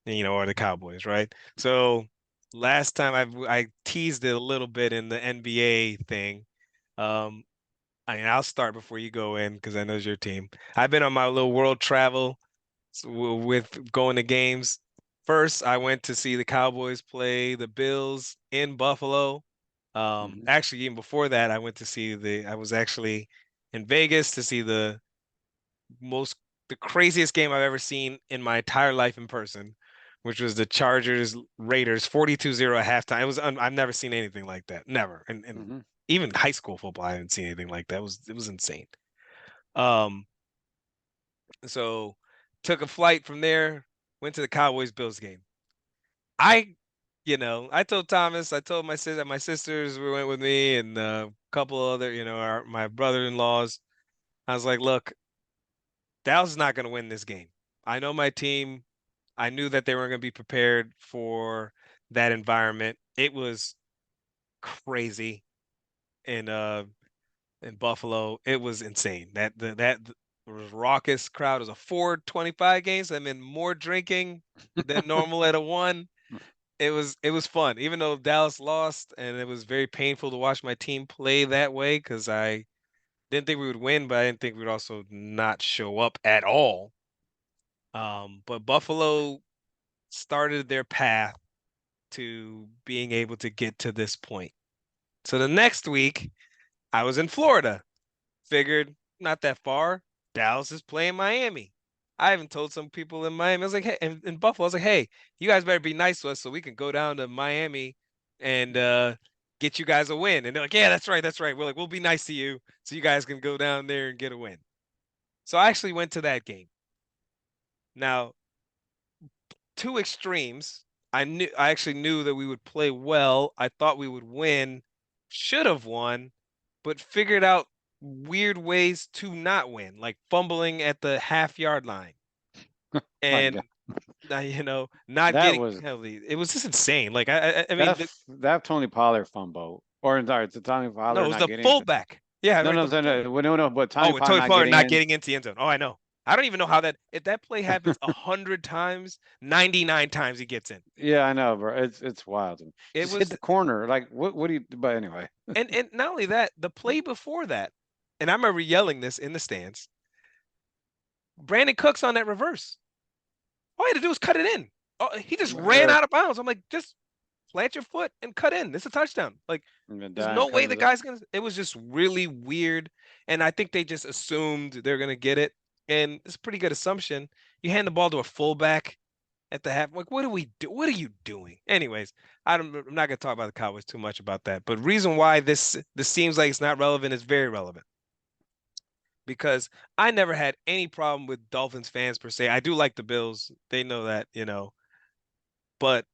or the Cowboys, right? So last time I teased it a little bit in the NBA thing. Um, I mean, I'll start before you go in because I know it's your team. I've been on my little world travel with going to games. First, I went to see the Cowboys play the Bills in Buffalo. Hmm. Actually, even before that, I was actually in Vegas to see most the craziest game I've ever seen in my entire life in person, which was the Chargers Raiders 42-0 at halftime. I've never seen anything like that. Never. And Hmm. even high school football, I haven't seen anything like that. It was insane. Um, so took a flight from there, went to the Cowboys Bills game. I I told Thomas, I told my sisters went with me and a couple other, my brother-in-laws. I was like, look, Dallas is not going to win this game. I know my team. I knew that they weren't going to be prepared for that environment. It was crazy in Buffalo. It was insane. That was raucous crowd. It was a 425 game. So I mean more drinking than normal at a one. It was fun, even though Dallas lost, and it was very painful to watch my team play that way because I didn't think we would win, but I didn't think we would also not show up at all. But Buffalo started their path to being able to get to this point. So the next week, I was in Florida. Figured not that far. Dallas is playing Miami. I even told some people in Miami, I was like, hey, in Buffalo, I was like, hey, you guys better be nice to us so we can go down to Miami and get you guys a win. And they're like, yeah, that's right, that's right. We're like, we'll be nice to you so you guys can go down there and get a win. So I actually went to that game. Now, two extremes. I actually knew that we would play well. I thought we would win, should have won, but figured out weird ways to not win, like fumbling at the half-yard line My and God, not that getting was penalty. It was just insane. Like I mean, that Tony Pollard fumble, or sorry, it's a Tony no, it Pollard was not the getting into. fullback. Yeah, No, right. no, The no, full. no, no, no, but Oh, Tony with Pollard Tony not Pollard getting not in. getting into the end zone. Oh, I know. I don't even know how that if that play happens 100 times, 99 times he gets in. Yeah, I know, bro. It's wild. It Just hit was the corner. Like what do you? But anyway, and not only that, the play before that, and I remember yelling this in the stands. Brandon Cooks on that reverse. All he had to do was cut it in. Oh, he just ran uh, out of bounds. I'm like, just plant your foot and cut in. It's a touchdown. Like, there's dying no way because the of the. guy's gonna. It was just really weird, and I think they just assumed they're gonna get it, and it's a pretty good assumption. You hand the ball to a fullback at the half. Like, what do we do? What are you doing? Anyways, I'm not gonna talk about the Cowboys too much about that. But reason why this seems like it's not relevant is very relevant because I never had any problem with Dolphins fans per se. I do like the Bills. They know that, but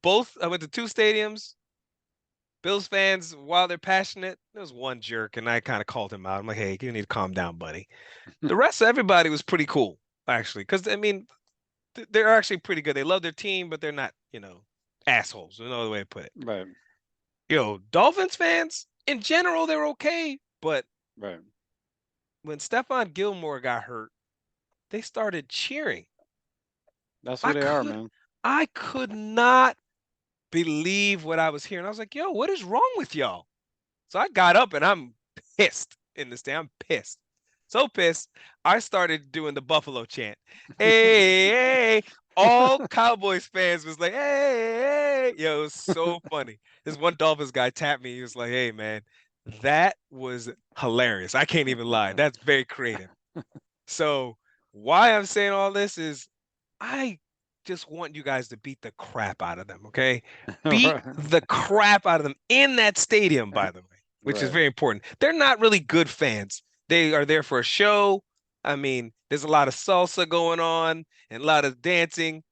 both I went to two stadiums. Bills fans, while they're passionate, there was one jerk, and I kind of called him out. I'm like, "Hey, you need to calm down, buddy." The rest of everybody was pretty cool, actually, because I mean, they're actually pretty good. They love their team, but they're not, assholes. There's no other way to put it. Right, Dolphins fans in general, they're okay, but right. when Stephon Gilmore got hurt, they started cheering. That's who I they are, could, man. I could not believe what I was hearing. I was like, "Yo, what is wrong with y'all?" So I got up and I'm pissed in this day. I'm pissed. So pissed. I started doing the Buffalo chant. Hey, hey. All Cowboys fans was like, hey, hey. Yo, it was so funny. This one Dolphins guy tapped me. He was like, hey, man, that was hilarious. I can't even lie. That's very creative. So why I'm saying all this is I just want you guys to beat the crap out of them, okay? Beat Right, the crap out of them in that stadium, by the way, which is right. very important. They're not really good fans. They are there for a show. I mean, there's a lot of salsa going on and a lot of dancing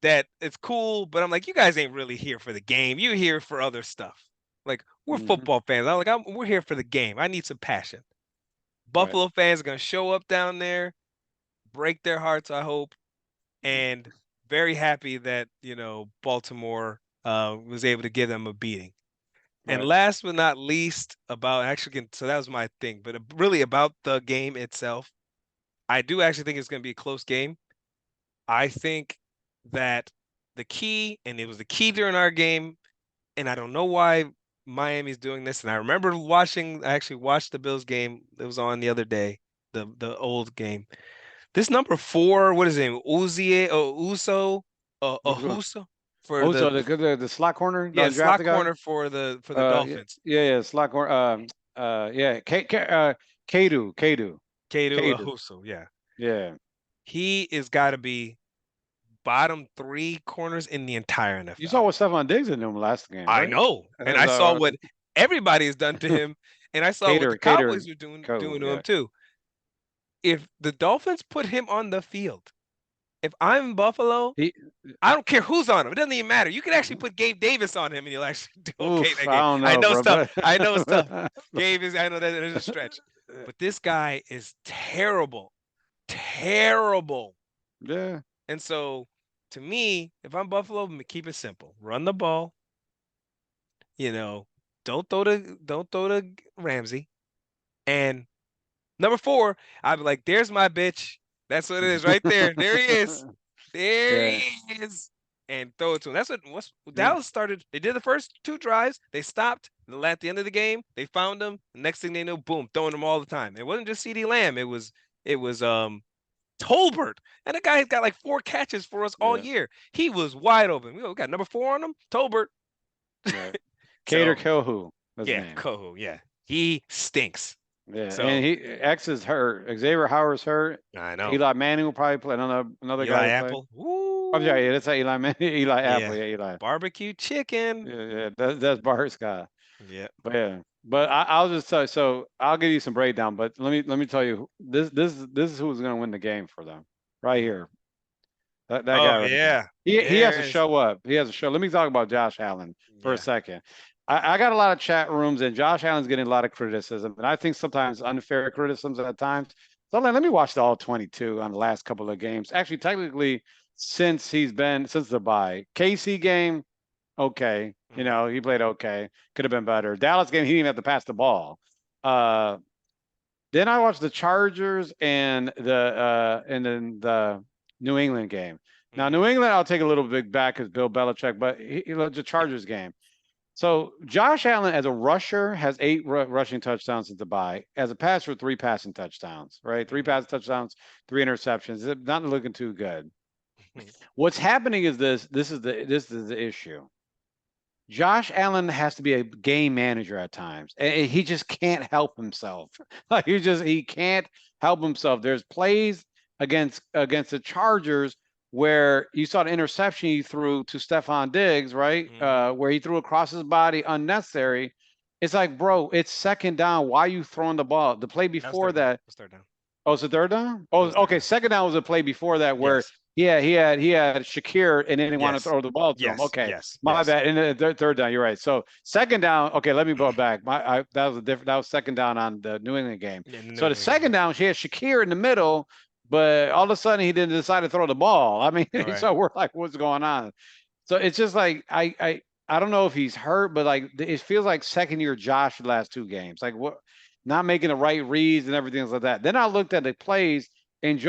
that it's cool, but I'm like, you guys ain't really here for the game. You're here for other stuff. Like, we're Hmm. football fans. We're here for the game. I need some passion. Right. Buffalo fans are gonna show up down there, break their hearts, I hope, and very happy that Baltimore was able to give them a beating. And Right. last but not least, about actually, so that was my thing, but really about the game itself, I do actually think it's going to be a close game. I think that the key, and it was the key during our game, and I don't know why Miami's doing this. And I remember watching, I actually watched the Bills game that was on the other day, the old game. This number 4, what is it? Uzie or Uso, Huso for Oh, so the the slot corner, yeah, the slot drafted guy. corner for the Yeah, Dolphins. yeah, slot corner. Yeah, Kadu Kadu. Huso, yeah. Yeah. He is got to be bottom 3 corners in the entire You saw NFL. what Stephon Diggs did to him last game, I right? know. And I saw So what everybody has done to him, and I saw what the Cater, Cowboys were doing Code, to him yeah. too. If the Dolphins put him on the field, if I'm Buffalo, He, I don't care who's on him. It doesn't even matter. You can actually put Gabe Davis on him and he'll actually do okay oof, that I game. don't I know, know bro, stuff. but I know stuff. Gabe is, I know that is a stretch. But this guy is terrible. Terrible. yeah. And so to me, if I'm Buffalo, keep it simple. Run the ball, you know, don't throw to Ramsey. And number 4, I'd be like, there's my bitch. That's what it is right there. There he is. There Yeah. he is. And throw it to him. That's what Dallas started. They did the first 2 drives. They stopped. At the end of the game, they found him. The next thing they know, boom, throwing them all the time. It wasn't just CD Lamb. It was Tolbert. And the guy has got like 4 catches for us all Yeah. year. He was wide open. We got number 4 on him, Tolbert. Right. Cater So Kohu, that's his yeah, name. Kohu, yeah. He stinks. Yeah, and So X is hurt. Xavier Howard's hurt. I know. Eli Manning will probably play. Another guy Eli will play. Apple. I'm sorry, Woo. yeah, that's Eli Manning. Eli Apple. Yeah. Yeah, Eli. Barbecue chicken. Yeah, yeah, that's Bart Scott. Yeah. But yeah, but I'll just tell you. So I'll give you some breakdown. But let me tell you, this is who's going to win the game for them, right Mm. here. That Oh guy right there. yeah. He has There to is. show up. He has to show. Let me talk about Josh Allen for a Yeah. second. I got a lot of chat rooms, and Josh Allen's getting a lot of criticism, and I think sometimes unfair criticisms at times. So let me watch the all 22 on the last couple of games. Actually, technically, since the bye, KC game, okay, Mm. he played okay, could have been better. Dallas game, he didn't even have to pass the ball. Uh, then I watched the Chargers and then the New England game. Now Mm-hmm. New England, I'll take a little bit back because Bill Belichick, but the Chargers game. So Josh Allen as a rusher has 8 rushing touchdowns at the bye. As a passer, 3 passing touchdowns. Right, 3 Mm-hmm. passing touchdowns, 3 interceptions. It's not looking too good. Mm-hmm. What's happening is this. This is the issue. Josh Allen has to be a game manager at times, and he just can't help himself. Like he can't help himself. There's plays against the Chargers where you saw the interception he threw to Stephon Diggs, right? Mm-hmm. Where he threw across his body unnecessary. It's like, bro, it's second down. Why are you throwing the ball? The play That's before third down. that. That's third down. Oh, it's a third down? It Oh, was third okay. down. Second down was a play before that where Yes. he had Shakir and didn't want to Yes. throw the ball to him. Yes. Okay, Yes. my Yes. bad. And the third down, you're right. So second down. Okay, let me go back. That was a different. That was second down on the New England game. In the New So the England game. second down, she had Shakir in the middle, but all of a sudden he didn't decide to throw the ball. I mean, All right. so we're like, what's going on? So it's just like I don't know if he's hurt, but like it feels like second year Josh the last 2 games. Like what, not making the right reads and everything like that. Then I looked at the plays, and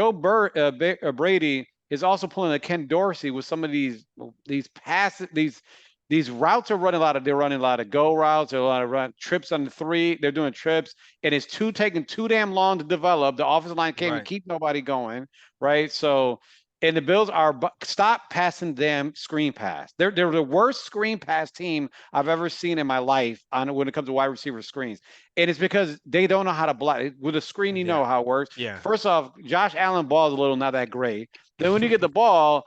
Brady is also pulling a Ken Dorsey with some of these passes, these routes are running a lot of they're running a lot of go routes, a lot of run trips on the 3. They're doing trips, and it's taking too damn long to develop. The offensive line can't even Right. keep nobody going, right? So and the Bills are stop passing them screen pass. They're the worst screen pass team I've ever seen in my life on when it comes to wide receiver screens. And it's because they don't know how to block. With a screen, you Yeah. know how it works. Yeah. First off, Josh Allen ball is a little not that great. Then when you get the ball,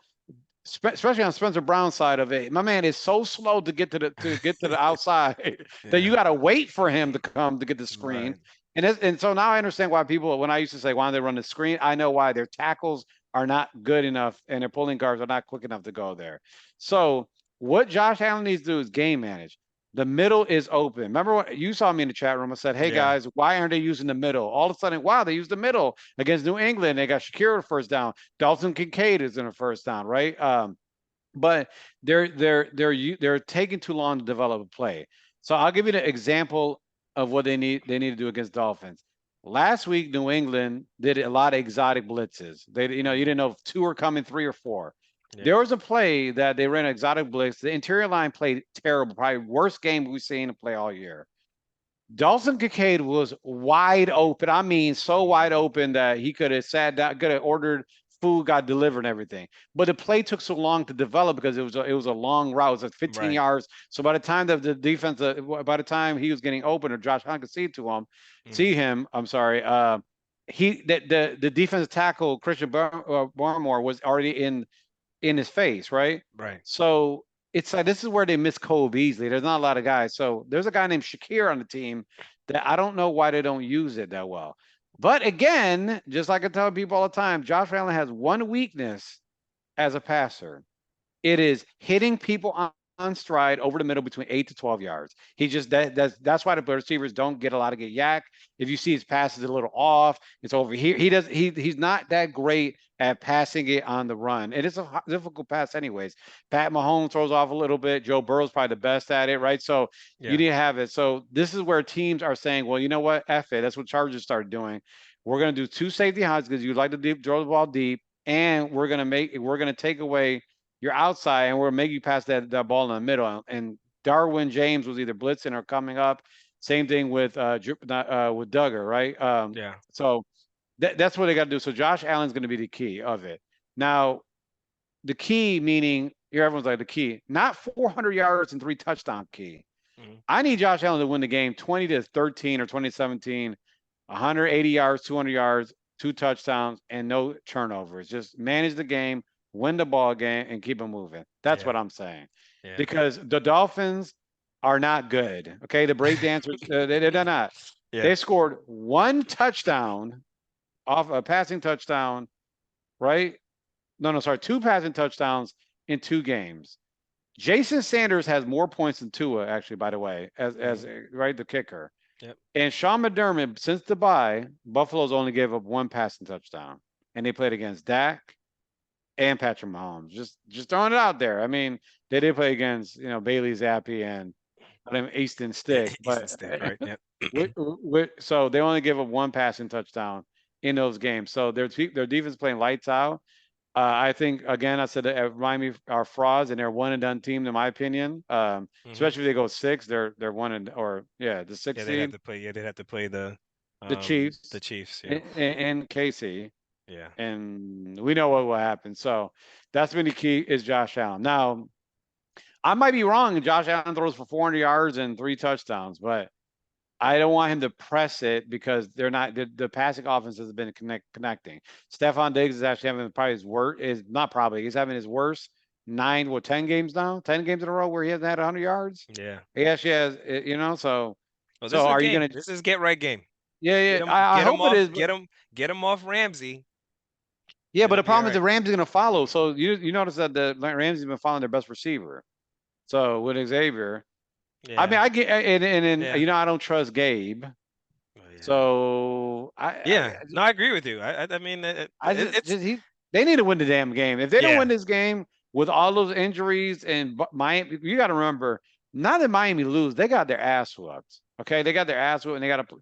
especially on Spencer Brown's side of it, my man is so slow to get to the outside that you Yeah. got to wait for him to come to get the screen. Right. And so now I understand why people, when I used to say, why don't they run the screen? I know why. Their tackles are not good enough and their pulling guards are not quick enough to go there. So what Josh Allen needs to do is game manage. The middle is open. Remember what you saw me in the chat room? I said, hey Yeah. guys, why aren't they using the middle? All of a sudden, wow, they used the middle against New England. They got Shakira first down. Dalton Kincaid is in a first down, right? But they're taking too long to develop a play. So I'll give you the example of what they need to do against Dolphins. Last week, New England did a lot of exotic blitzes. You Mhm. didn't know if two were coming, three or four. Yeah. There was a play that they ran an exotic blitz. The interior line played terrible, probably worst game we've seen to play all year. Dawson Kincaid was wide open. I mean, so wide Mhm. open that he could have sat down, could have ordered food, got delivered and everything. But the play took so long to develop because it was a long route. It was like 15 Right. yards. So by the time the defense, by the time he was getting open or Josh Hunt could Mhm. see him, I'm sorry, the defensive tackle Christian Barmore was already in his face, right? Right. So it's like this is where they miss Cole Beasley. There's not a lot of guys. So there's a guy named Shakir on the team that I don't know why they don't use it that well. But again, just like I tell people all the time, Josh Allen has one weakness as a passer. It is hitting people on stride over the middle between 8 to 12 yards. He just that's why the receivers don't get a lot of get yak. If you see his passes a little off, it's over here. He's not that great at passing it on the run. And it's a difficult pass anyways. Pat Mahomes throws off a little bit. Joe Burrow's probably the best at it, right? So you Yeah. need to have it. So this is where teams are saying, well, you know what? F it. That's what Chargers started doing. We're going to do two safety highs because you like to throw the ball deep, and we're going to take away you're outside and we're making you pass that ball in the middle. And Darwin James was either blitzing or coming up. Same thing with Duggar, right? Yeah. So that's what they got to do. So Josh Allen's going to be the key of it. Now, the key meaning here everyone's like the key, not 400 yards and 3 touchdown key. Mhm. I need Josh Allen to win the game 20-13 or 2017, 180 yards, 200 yards, 2 touchdowns, and no turnovers. Just manage the game, win the ball game, and keep it moving. That's Yeah. what I'm saying. Yeah. Because the Dolphins are not good. Okay, the break dancers, they're not. Yeah. They scored one touchdown off a passing touchdown, right? No, no, sorry, two passing touchdowns in 2 games. Jason Sanders has more points than Tua, actually, by the way, as Mhm. right the kicker. Yep. And Sean McDermott, since the bye, Buffalo's only gave up one passing touchdown, and they played against Dak and Patrick Mahomes. Just throwing it out there. I mean, they did play against Bailey Zappi and Easton Stick, Easton but Stick, right? Yep. so they only give up one passing touchdown in those games. So their defense playing lights out. I think again, I said that Miami are frauds and they're one and done team in my opinion. Mhm. Especially if they go six, they're one and or yeah, the Yeah, sixth they'd have seed, to play. Yeah, they'd have to play the the Chiefs Chiefs. Yeah. and KC, Yeah. and we know what will happen. So that's been the key is Josh Allen. Now I might be wrong, and Josh Allen throws for 400 yards and 3 touchdowns, but I don't want him to press it because they're not the passing offense has been connecting. Stephon Diggs is actually having probably his worst is not probably he's having his worst 10 games now, 10 games in a row where he hasn't had 100 yards. Yeah. He actually has, so Well, this so is a are you game. gonna? This is get right game. Yeah, Get yeah. him. I Get him hope it off. is. Get him off Ramsey, Yeah, and but it'll the be all problem is right. the Rams are gonna follow. So you notice that the Ramsey's been following their best receiver. So with Xavier, I Yeah. mean I get and Yeah. I don't trust Gabe. Oh, yeah. So Yeah. No, I agree with you. I mean, I it's they need to win the damn game. If they don't yeah. win this game with all those injuries and Miami, you got to remember, now that Miami lose, they got their ass whooped. Okay, they got their ass whooped, and they got to,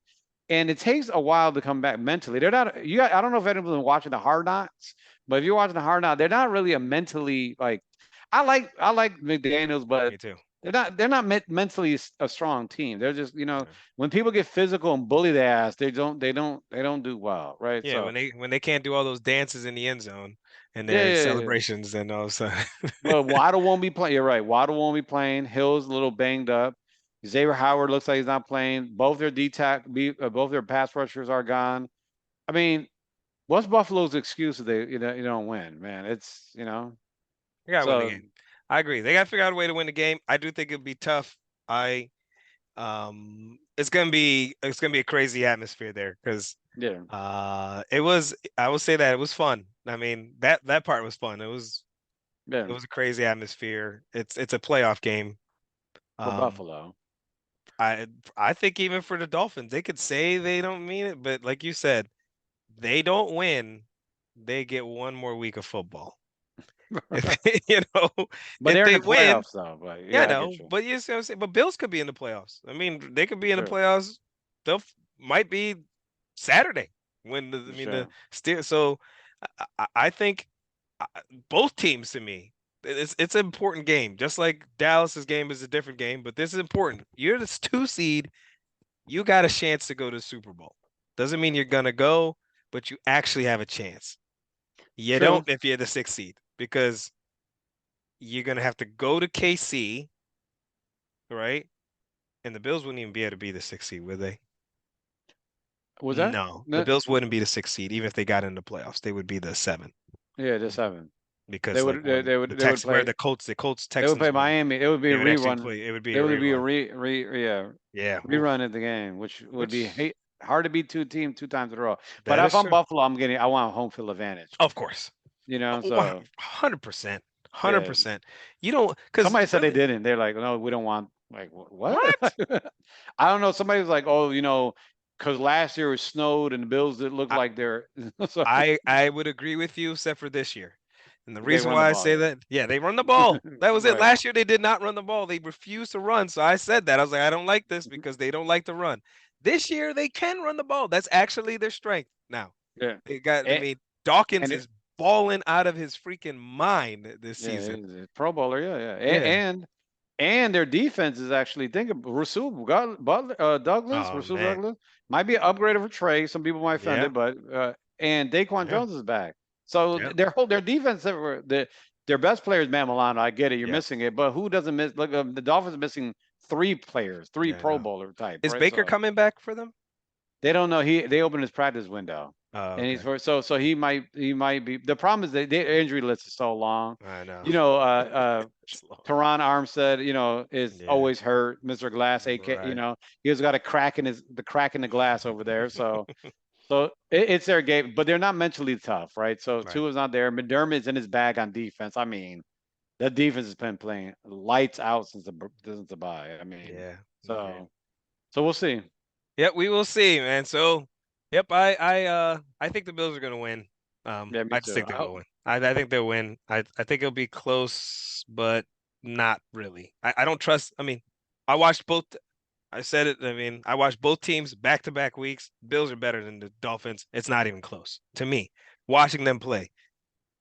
and it takes a while to come back mentally. They're not. I don't know if anyone's been watching the Hard Knocks, but if you're watching the Hard Knocks, they're not really a mentally like. I like McDaniel's, but Me too. they're not mentally a strong team. They're just Yeah. when people get physical and bully their ass, they don't do well, right? Yeah, So when they can't do all those dances in the end zone and yeah, their yeah, yeah. celebrations, then all of a sudden, Well, Waddle won't be playing. You're right. Waddle won't be playing. Hill's a little banged up. Xavier Howard looks like he's not playing. Both their pass rushers are gone. I mean, what's Buffalo's excuse if they you don't win, man? It's. they gotta win the So game. I agree. They gotta figure out a way to win the game. I do think it'll be tough. I it's gonna be a crazy atmosphere there because yeah, it was I will say that it was fun. I mean that part was fun. yeah, It was a crazy atmosphere. It's a playoff game. for Um, Buffalo. I I think even for the Dolphins, they could say they don't mean it, but like you said, they don't win, they get one more week of football. You know, But if they're in they the win, playoffs though. But yeah, I yeah, I get know. you. But you see what I'm saying? But Bills could be in the playoffs. I mean, they could be in the True. playoffs. They'll might be Saturday when I For mean the sure. still. So I think uh, both teams to me, it's an important game. Just like Dallas's game is a different game, but this is important. You're the 2 seed. You got a chance to go to the Super Bowl. Doesn't mean you're gonna go, but you actually have a chance. You don't True. if you're the 6 seed because you're gonna have to go to KC, right? And the Bills wouldn't even be able to be the 6 seed, would they? Was that? No, the No, Bills wouldn't be the 6 seed, even if they got in the playoffs. They would be the 7 yeah, just seven. They because like would. They, when they would. They would Where play. The Colts They would Texans play were, Miami. It would be a they would actually rerun. play. It would be a There would be a rerun. yeah Yeah, oof. rerun of the game, which would be Which hard to beat two teams 2 times in a row. But that if is I'm true. Buffalo, I want home field advantage. Of course, So 100%, hundred yeah. percent. You don't because Somebody said they really, didn't. They're like, no, we don't want like what? what? I don't know. Somebody was like, oh, because last year it snowed and the Bills did look I, like they're so I would agree with you, except for this year. And the they reason run the why I ball. say Yeah, that, yeah, they run the ball. That was it. right. Last year they did not run the ball. They refused to run. So I said that. I was like, I don't like this because they don't like to run. This year they can run the ball. That's actually their strength. Now, Yeah, they got, I and, mean, Dawkins and it, is balling out of his freaking mind this yeah, season. he's a Pro Bowler. Yeah, yeah, Yeah. and their defense is actually think of Rasul Butler, Douglas, Oh Rasul man. Douglas might be an upgrade over Trey. Some people might find Yeah. it, but and Daquan Yeah. Jones is back. So Yeah. their defense their best player is Matt Milano. I get it, you're Yeah. missing it, but who doesn't miss? Look, the Dolphins are missing 3 players, three Yeah. I Pro know. Bowler type, Is right? Baker So coming back for them? they don't know. They opened his practice window, Oh, and he's okay. for so he might be. The problem is that their injury list is so long. I know. You know, uh, It's long. Teron Armstead, is Yeah. always hurt. Mr. Glass, AK, Right. he has got a crack in the crack in the glass over there. So it's their game, but they're not mentally tough, right? So Right. Tua's not there. McDermott's in his bag on defense. I mean, that defense has been playing lights out since the bye. I mean, Yeah. Yeah. so we'll see. Yep, we will see, man. So, yep, I think the Bills are gonna win. Yeah, me I just too. think they'll win. I think they'll win. I think it'll be close, but not really. I don't trust. I mean, I watched both. I said it. I mean, I watched both teams back to back weeks. Bills are better than the Dolphins. It's not even close to me. Watching them play,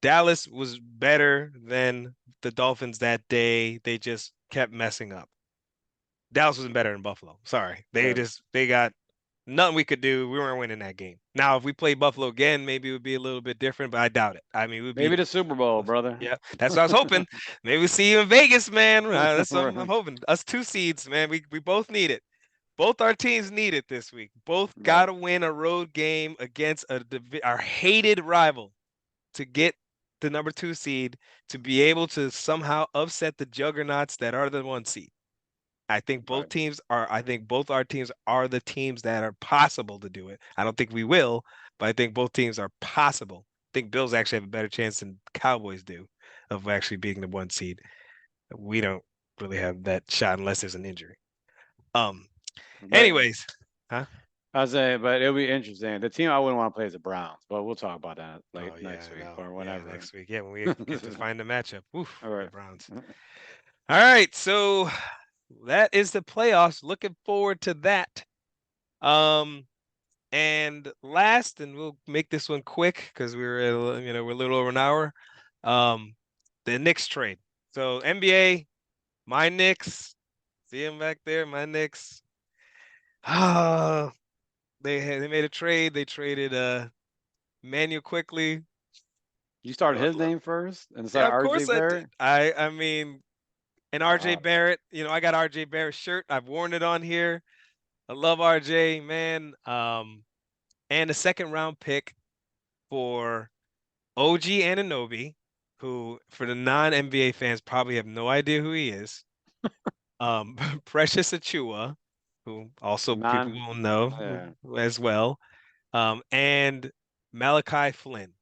Dallas was better than the Dolphins that day. They just kept messing up. Dallas wasn't better than Buffalo. Sorry. Yeah. They got nothing we could do. We weren't winning that game. Now, if we play Buffalo again, maybe it would be a little bit different, but I doubt it. I mean, it would be Maybe the Super Bowl, close. brother. Yeah, that's what I was hoping. Maybe we see you in Vegas, man. That's what I'm Right. hoping. Us 2 seeds, man. We both need it. Both our teams need it this week. Both got Right. to win a road game against our hated rival to get the number 2 seed to be able to somehow upset the juggernauts that are the 1 seed. Right. I think both our teams are the teams that are possible to do it. I don't think we will, but I think both teams are possible. I think Bills actually have a better chance than Cowboys do of actually being the 1 seed. We don't really have that shot unless there's an injury. Um, But anyways, huh? I say, but it'll be interesting. The team I wouldn't want to play is the Browns, but we'll talk about that Oh late yeah, next I week know. or Yeah, whenever. next week. Yeah, when we get to find the matchup. Oof, All the right. Browns. All right, so that is the playoffs. Looking forward to that. Um, And last, and we'll make this one quick because we're a little over an hour. Um, the Knicks trade. So NBA, my Knicks, see him back there, my Knicks. Ah, they made a trade. They traded Manuel quickly. You started his name first instead Yeah, of of RJ course I did. Barrett. I mean, and RJ Wow. Barrett. I got RJ Barrett shirt. I've worn it on here. I love RJ, man. And a second round pick for OG Anunoby, who for the non-NBA fans probably have no idea who he is. Precious Achua, who also people Non. will know Yeah. as well. And Malachi Flynn,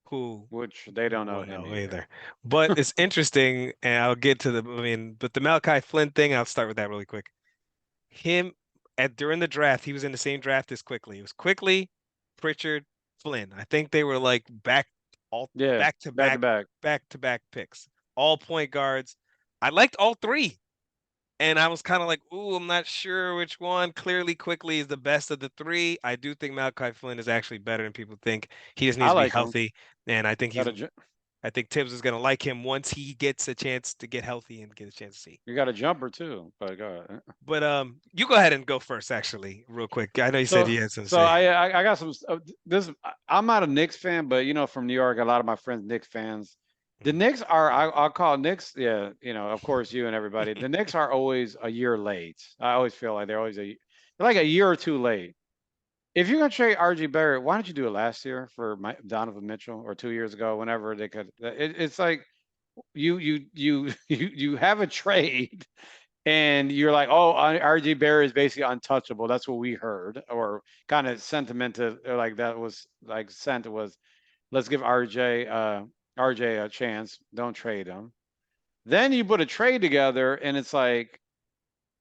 who Which they don't know won't him know either. either. But it's interesting, and I'll get to but the Malachi Flynn thing, I'll start with that really quick. Him during the draft, he was in the same draft as Quickly. It was Quickly, Pritchard, Flynn. I think they were like back. all Yeah, back to back to back, back. back to back picks, all point guards. I liked all three. And I was kind of like, ooh, I'm not sure which one. Clearly, quickly is the best of the three. I do think Malachi Flynn is actually better than people think. He just I needs to be like him. healthy, and I think Got he's. a I think Tibbs is gonna like him once he gets a chance to get healthy and get a chance to see. you got a jumper too. But go ahead. But you go ahead and go first, actually, real quick. I know you said So you had something to so say. I got some this. I'm not a Knicks fan, but from New York, a lot of my friends Knicks fans. The Mhm. Knicks are I'll call Knicks. Yeah, of course you and everybody. The Knicks are always a year late. I always feel like they're like a year or two late. If you're gonna trade RG Barrett, why don't you do it last year for Donovan Mitchell or 2 years ago, whenever they could? It's like you have a trade and you're like, oh, RG Barrett is basically untouchable. That's what we heard, or kind of sentimented, or like that was like sent was, let's give RJ a chance. Don't trade him. Then you put a trade together, and it's like,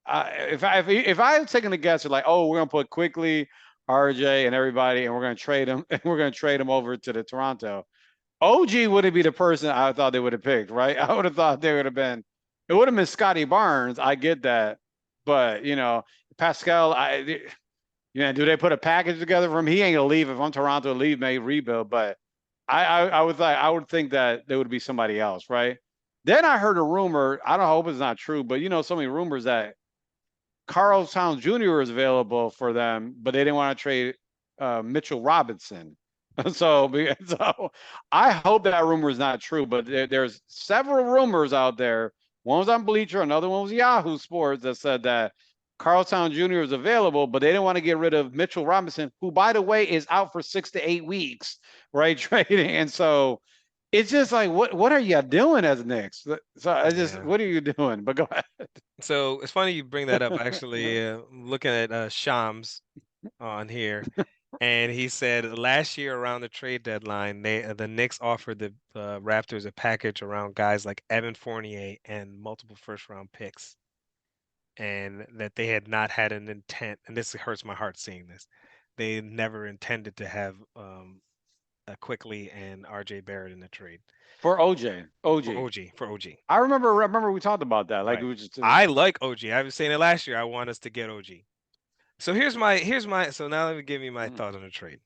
if I had taken a guess, like, oh, we're gonna put quickly RJ and everybody, and we're gonna trade him, and we're gonna trade him over to the Toronto. OG wouldn't be the person I thought they would have picked, right? I would have thought they would have been. It would have been Scotty Barnes. I get that, but Pascal. Do they put a package together for him? He ain't gonna leave if I'm Toronto. Leave, may rebuild, but I would think that there would be somebody else, right? Then I heard a rumor. I don't hope it's not true, but so many rumors that Carl Towns Jr. is available for them, but they didn't want to trade Mitchell Robinson. So I hope that rumor is not true, but there's several rumors out there. One was on Bleacher, another one was Yahoo Sports that said that Carl Towns Jr. is available, but they didn't want to get rid of Mitchell Robinson, who, by the way, is out for 6 to 8 weeks, right? Trading. And so it's just like, what are you doing as Knicks? So Yeah. what are you doing? But go ahead. So it's funny you bring that up. Actually, looking at Shams on here, and he said last year around the trade deadline, the Knicks offered the Raptors a package around guys like Evan Fournier and multiple first round picks, and that they had not had an intent. And this hurts my heart seeing this. They never intended to have Quickly and R.J. Barrett in the trade For OJ. for OG. OG for OG. I remember we talked about that. Like it Right. was just I like OG. I was saying it last year. I want us to get OG. So here's my so now let me give you my mm, thought on the trade.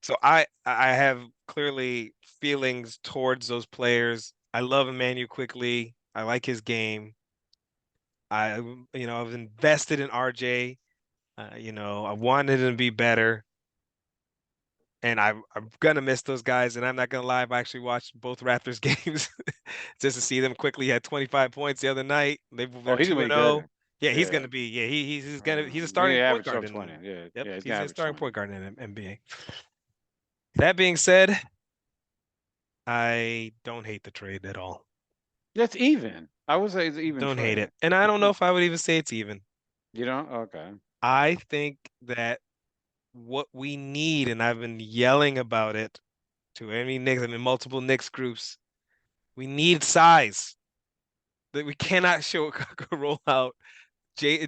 So I have clearly feelings towards those players. I love Emmanuel Quickly. I like his game. I was invested in RJ. I wanted him to be better, and I'm gonna miss those guys. And I'm not gonna lie, I've actually watched both Raptors games just to see them quickly. He had 25 points the other night. oh, They're he's gonna two be and good. 0. Yeah, he's Yeah. gonna be. Yeah, he's a He starting point averaged guard over 20. in. Yeah. Yep, Yeah, he's gonna he's a average starting 20. point guard in the NBA. That being said, I don't hate the trade at all. That's even. I would say it's an even Don't hate it. trade. And I don't know if I would even say it's even. You know? Okay. I think that what we need, and I've been yelling about it to any Knicks, I'm in multiple Knicks groups, we need size. That we cannot show roll out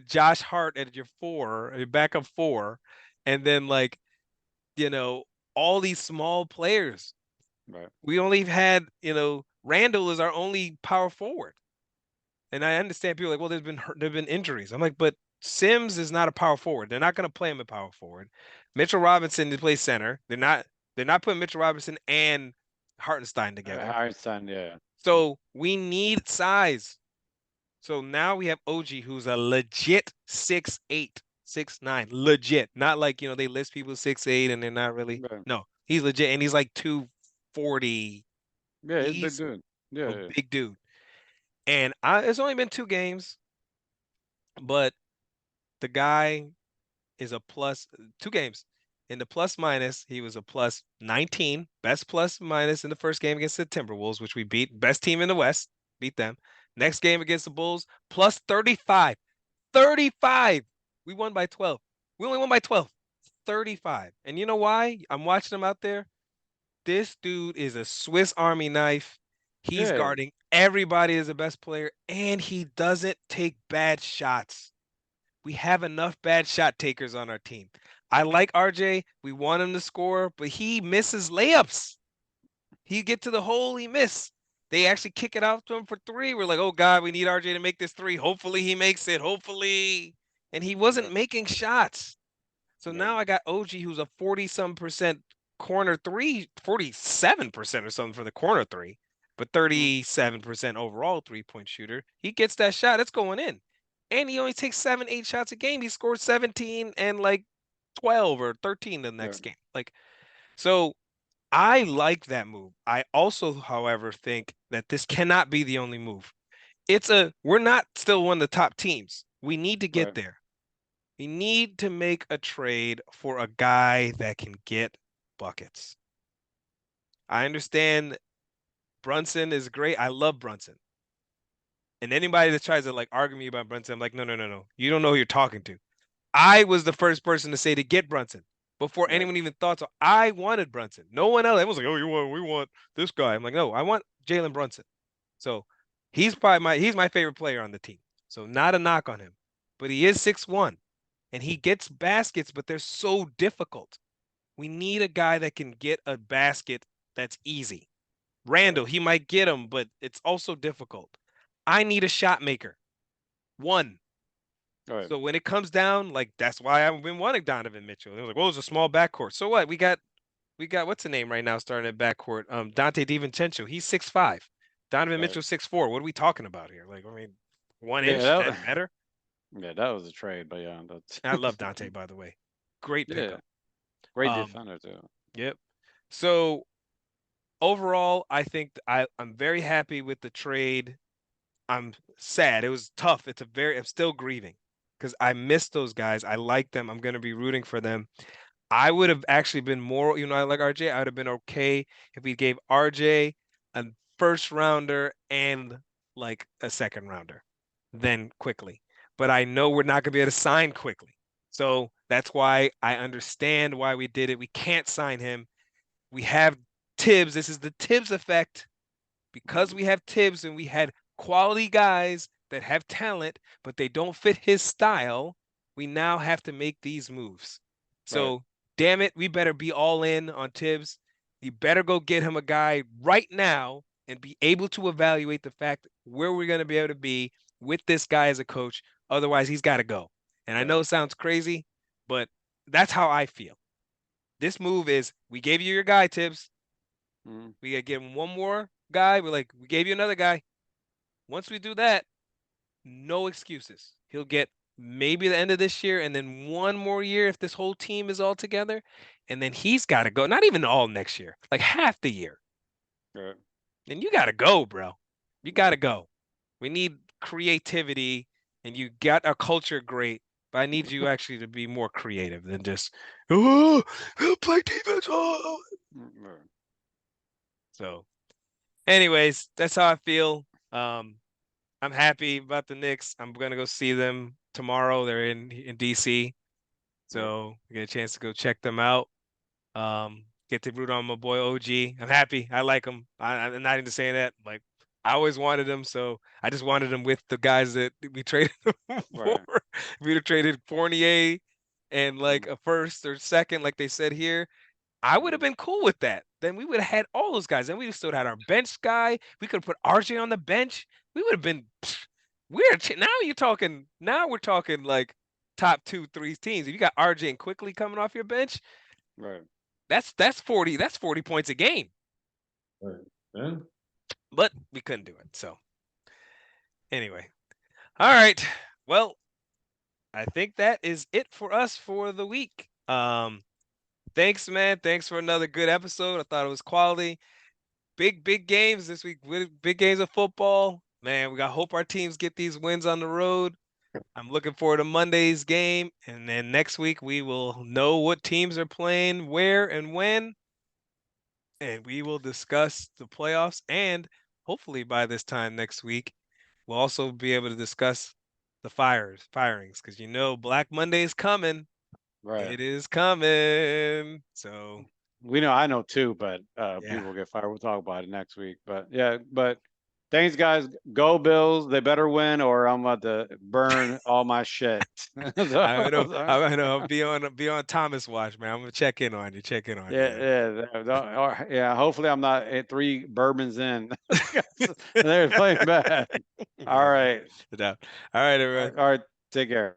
Josh Hart at your four, your backup four, and then you know, all these small players. Right. We only had, Randall is our only power forward. And I understand people are like, well, there've been injuries. I'm like, but Sims is not a power forward. They're not going to play him at power forward. Mitchell Robinson to play center. They're not putting Mitchell Robinson and Hartenstein together. Einstein, yeah. So we need size. So now we have OG, who's a legit 6'8", 6'9", legit. Not like, they list people 6'8", and they're not really. Right. No, he's legit, and he's like 240. Yeah, he's a big He's dude. Yeah, a yeah. big dude. And it's only been 2 games, but the guy is a plus 2 games. In the plus minus, he was a plus 19, best plus minus in the first game against the Timberwolves, which we beat. Best team in the West, beat them. Next game against the Bulls, plus 35. 35. We won by 12. We only won by 12. 35. And you know why? I'm watching him out there. This dude is a Swiss Army knife. He's Yeah. guarding everybody as a best player, and he doesn't take bad shots. We have enough bad shot takers on our team. I like RJ. We want him to score, but he misses layups. He get to the hole, he miss. They actually kick it out to him for three. We're like, oh God, we need RJ to make this three. Hopefully he makes it. Hopefully. And he wasn't Right. making shots. So Right. now I got OG who's a 40 some percent corner three, 47% or something for the corner three, but Mm, 37% overall 3-point shooter. He gets that shot, it's going in. And he only takes 7, 8 shots a game. He scored 17 and like 12 or 13 the right. next game. Like, so I like that move. I also, however, think that this cannot be the only move. We're not still one of the top teams. We need to get Right. there. We need to make a trade for a guy that can get buckets. I understand Brunson is great. I love Brunson. And anybody that tries to like argue me about Brunson, I'm like, no, no, no, no. You don't know who you're talking to. I was the first person to say to get Brunson before Right. anyone even thought so. I wanted Brunson. No one else. Everyone's like, oh, we want this guy. I'm like, no, I want Jalen Brunson. So he's my favorite player on the team. So not a knock on him. But he is 6'1" and he gets baskets, but they're so difficult. We need a guy that can get a basket that's easy. Right. Randall, he might get them, but it's also difficult. I need a shot maker. One. Right. So when it comes down, like that's why I've been wanting Donovan Mitchell. It was like, well, it's a small backcourt. So what? We got what's the name right now starting at backcourt? Dante DiVincenzo. He's 6'5". Donovan Right. Mitchell 6'4". What are we talking about here? Like, I mean, one Yeah. inch, that better? Yeah. That was a trade, but yeah, that's I love Dante, by the way. Great yeah. pickup. Great Um, defender too. yep. So overall, I think I'm very happy with the trade. I'm sad. It was tough. I'm still grieving because I miss those guys. I like them. I'm going to be rooting for them. I would have actually been more, I like RJ. I would have been okay if we gave RJ a first rounder and like a second rounder, then quickly. But I know we're not going to be able to sign quickly. So that's why I understand why we did it. We can't sign him. We have Tibbs. This is the Tibbs effect because we have Tibbs and we had quality guys that have talent, but they don't fit his style, we now have to make these moves. Right. So, damn it, we better be all in on Tibbs. You better go get him a guy right now and be able to evaluate the fact where we're going to be able to be with this guy as a coach. Otherwise, he's got to go. And I Right. know it sounds crazy, but that's how I feel. This move is we gave you your guy, Tibbs. Mm, We gotta give him one more guy. We gave you another guy. Once we do that, no excuses. He'll get maybe the end of this year and then one more year if this whole team is all together. And then he's got to go. Not even all next year, like half the year. right. And you got to go, bro. You got to go. We need creativity and you got our culture great, but I need you actually to be more creative than just, oh, play defense. Oh. Right. So, anyways, that's how I feel. Um, I'm happy about the Knicks. I'm gonna go see them tomorrow. They're in DC, Right. so I get a chance to go check them out. Get to root on my boy OG. I'm happy. I like him. I'm not even saying that. Like I always wanted him, so I just wanted him with the guys that we traded him for. Right. We'd have traded Fournier and like Mm, a first or second, like they said here. I would have mm, been cool with that. Then we would have had all those guys. Then we still had our bench guy. We could have put RJ on the bench. We would have been weird. Now you're talking. Now we're talking like top two, three teams. If you got RJ and quickly coming off your bench, right. that's 40. That's 40 points a game. Right. Yeah. But we couldn't do it. So anyway, all right. Well, I think that is it for us for the week. Thanks, man. Thanks for another good episode. I thought it was quality. Big games this week. Big games of football. Man, we got hope our teams get these wins on the road. I'm looking forward to Monday's game, and then next week we will know what teams are playing where and when, and we will discuss the playoffs. And hopefully by this time next week, we'll also be able to discuss the firings, because Black Monday is coming. Right. It is coming. So We know, I know too, but yeah, people will get fired. We'll talk about it next week. But yeah, but Thanks, guys. Go Bills. They better win, or I'm about to burn all my shit. I know. I know. Be on Thomas watch, man. I'm gonna check in on you. Check in on you. Yeah. Hopefully, I'm not at 3 bourbons in. They're playing bad. All Yeah, right. no doubt. All right, everyone. All right. Take care.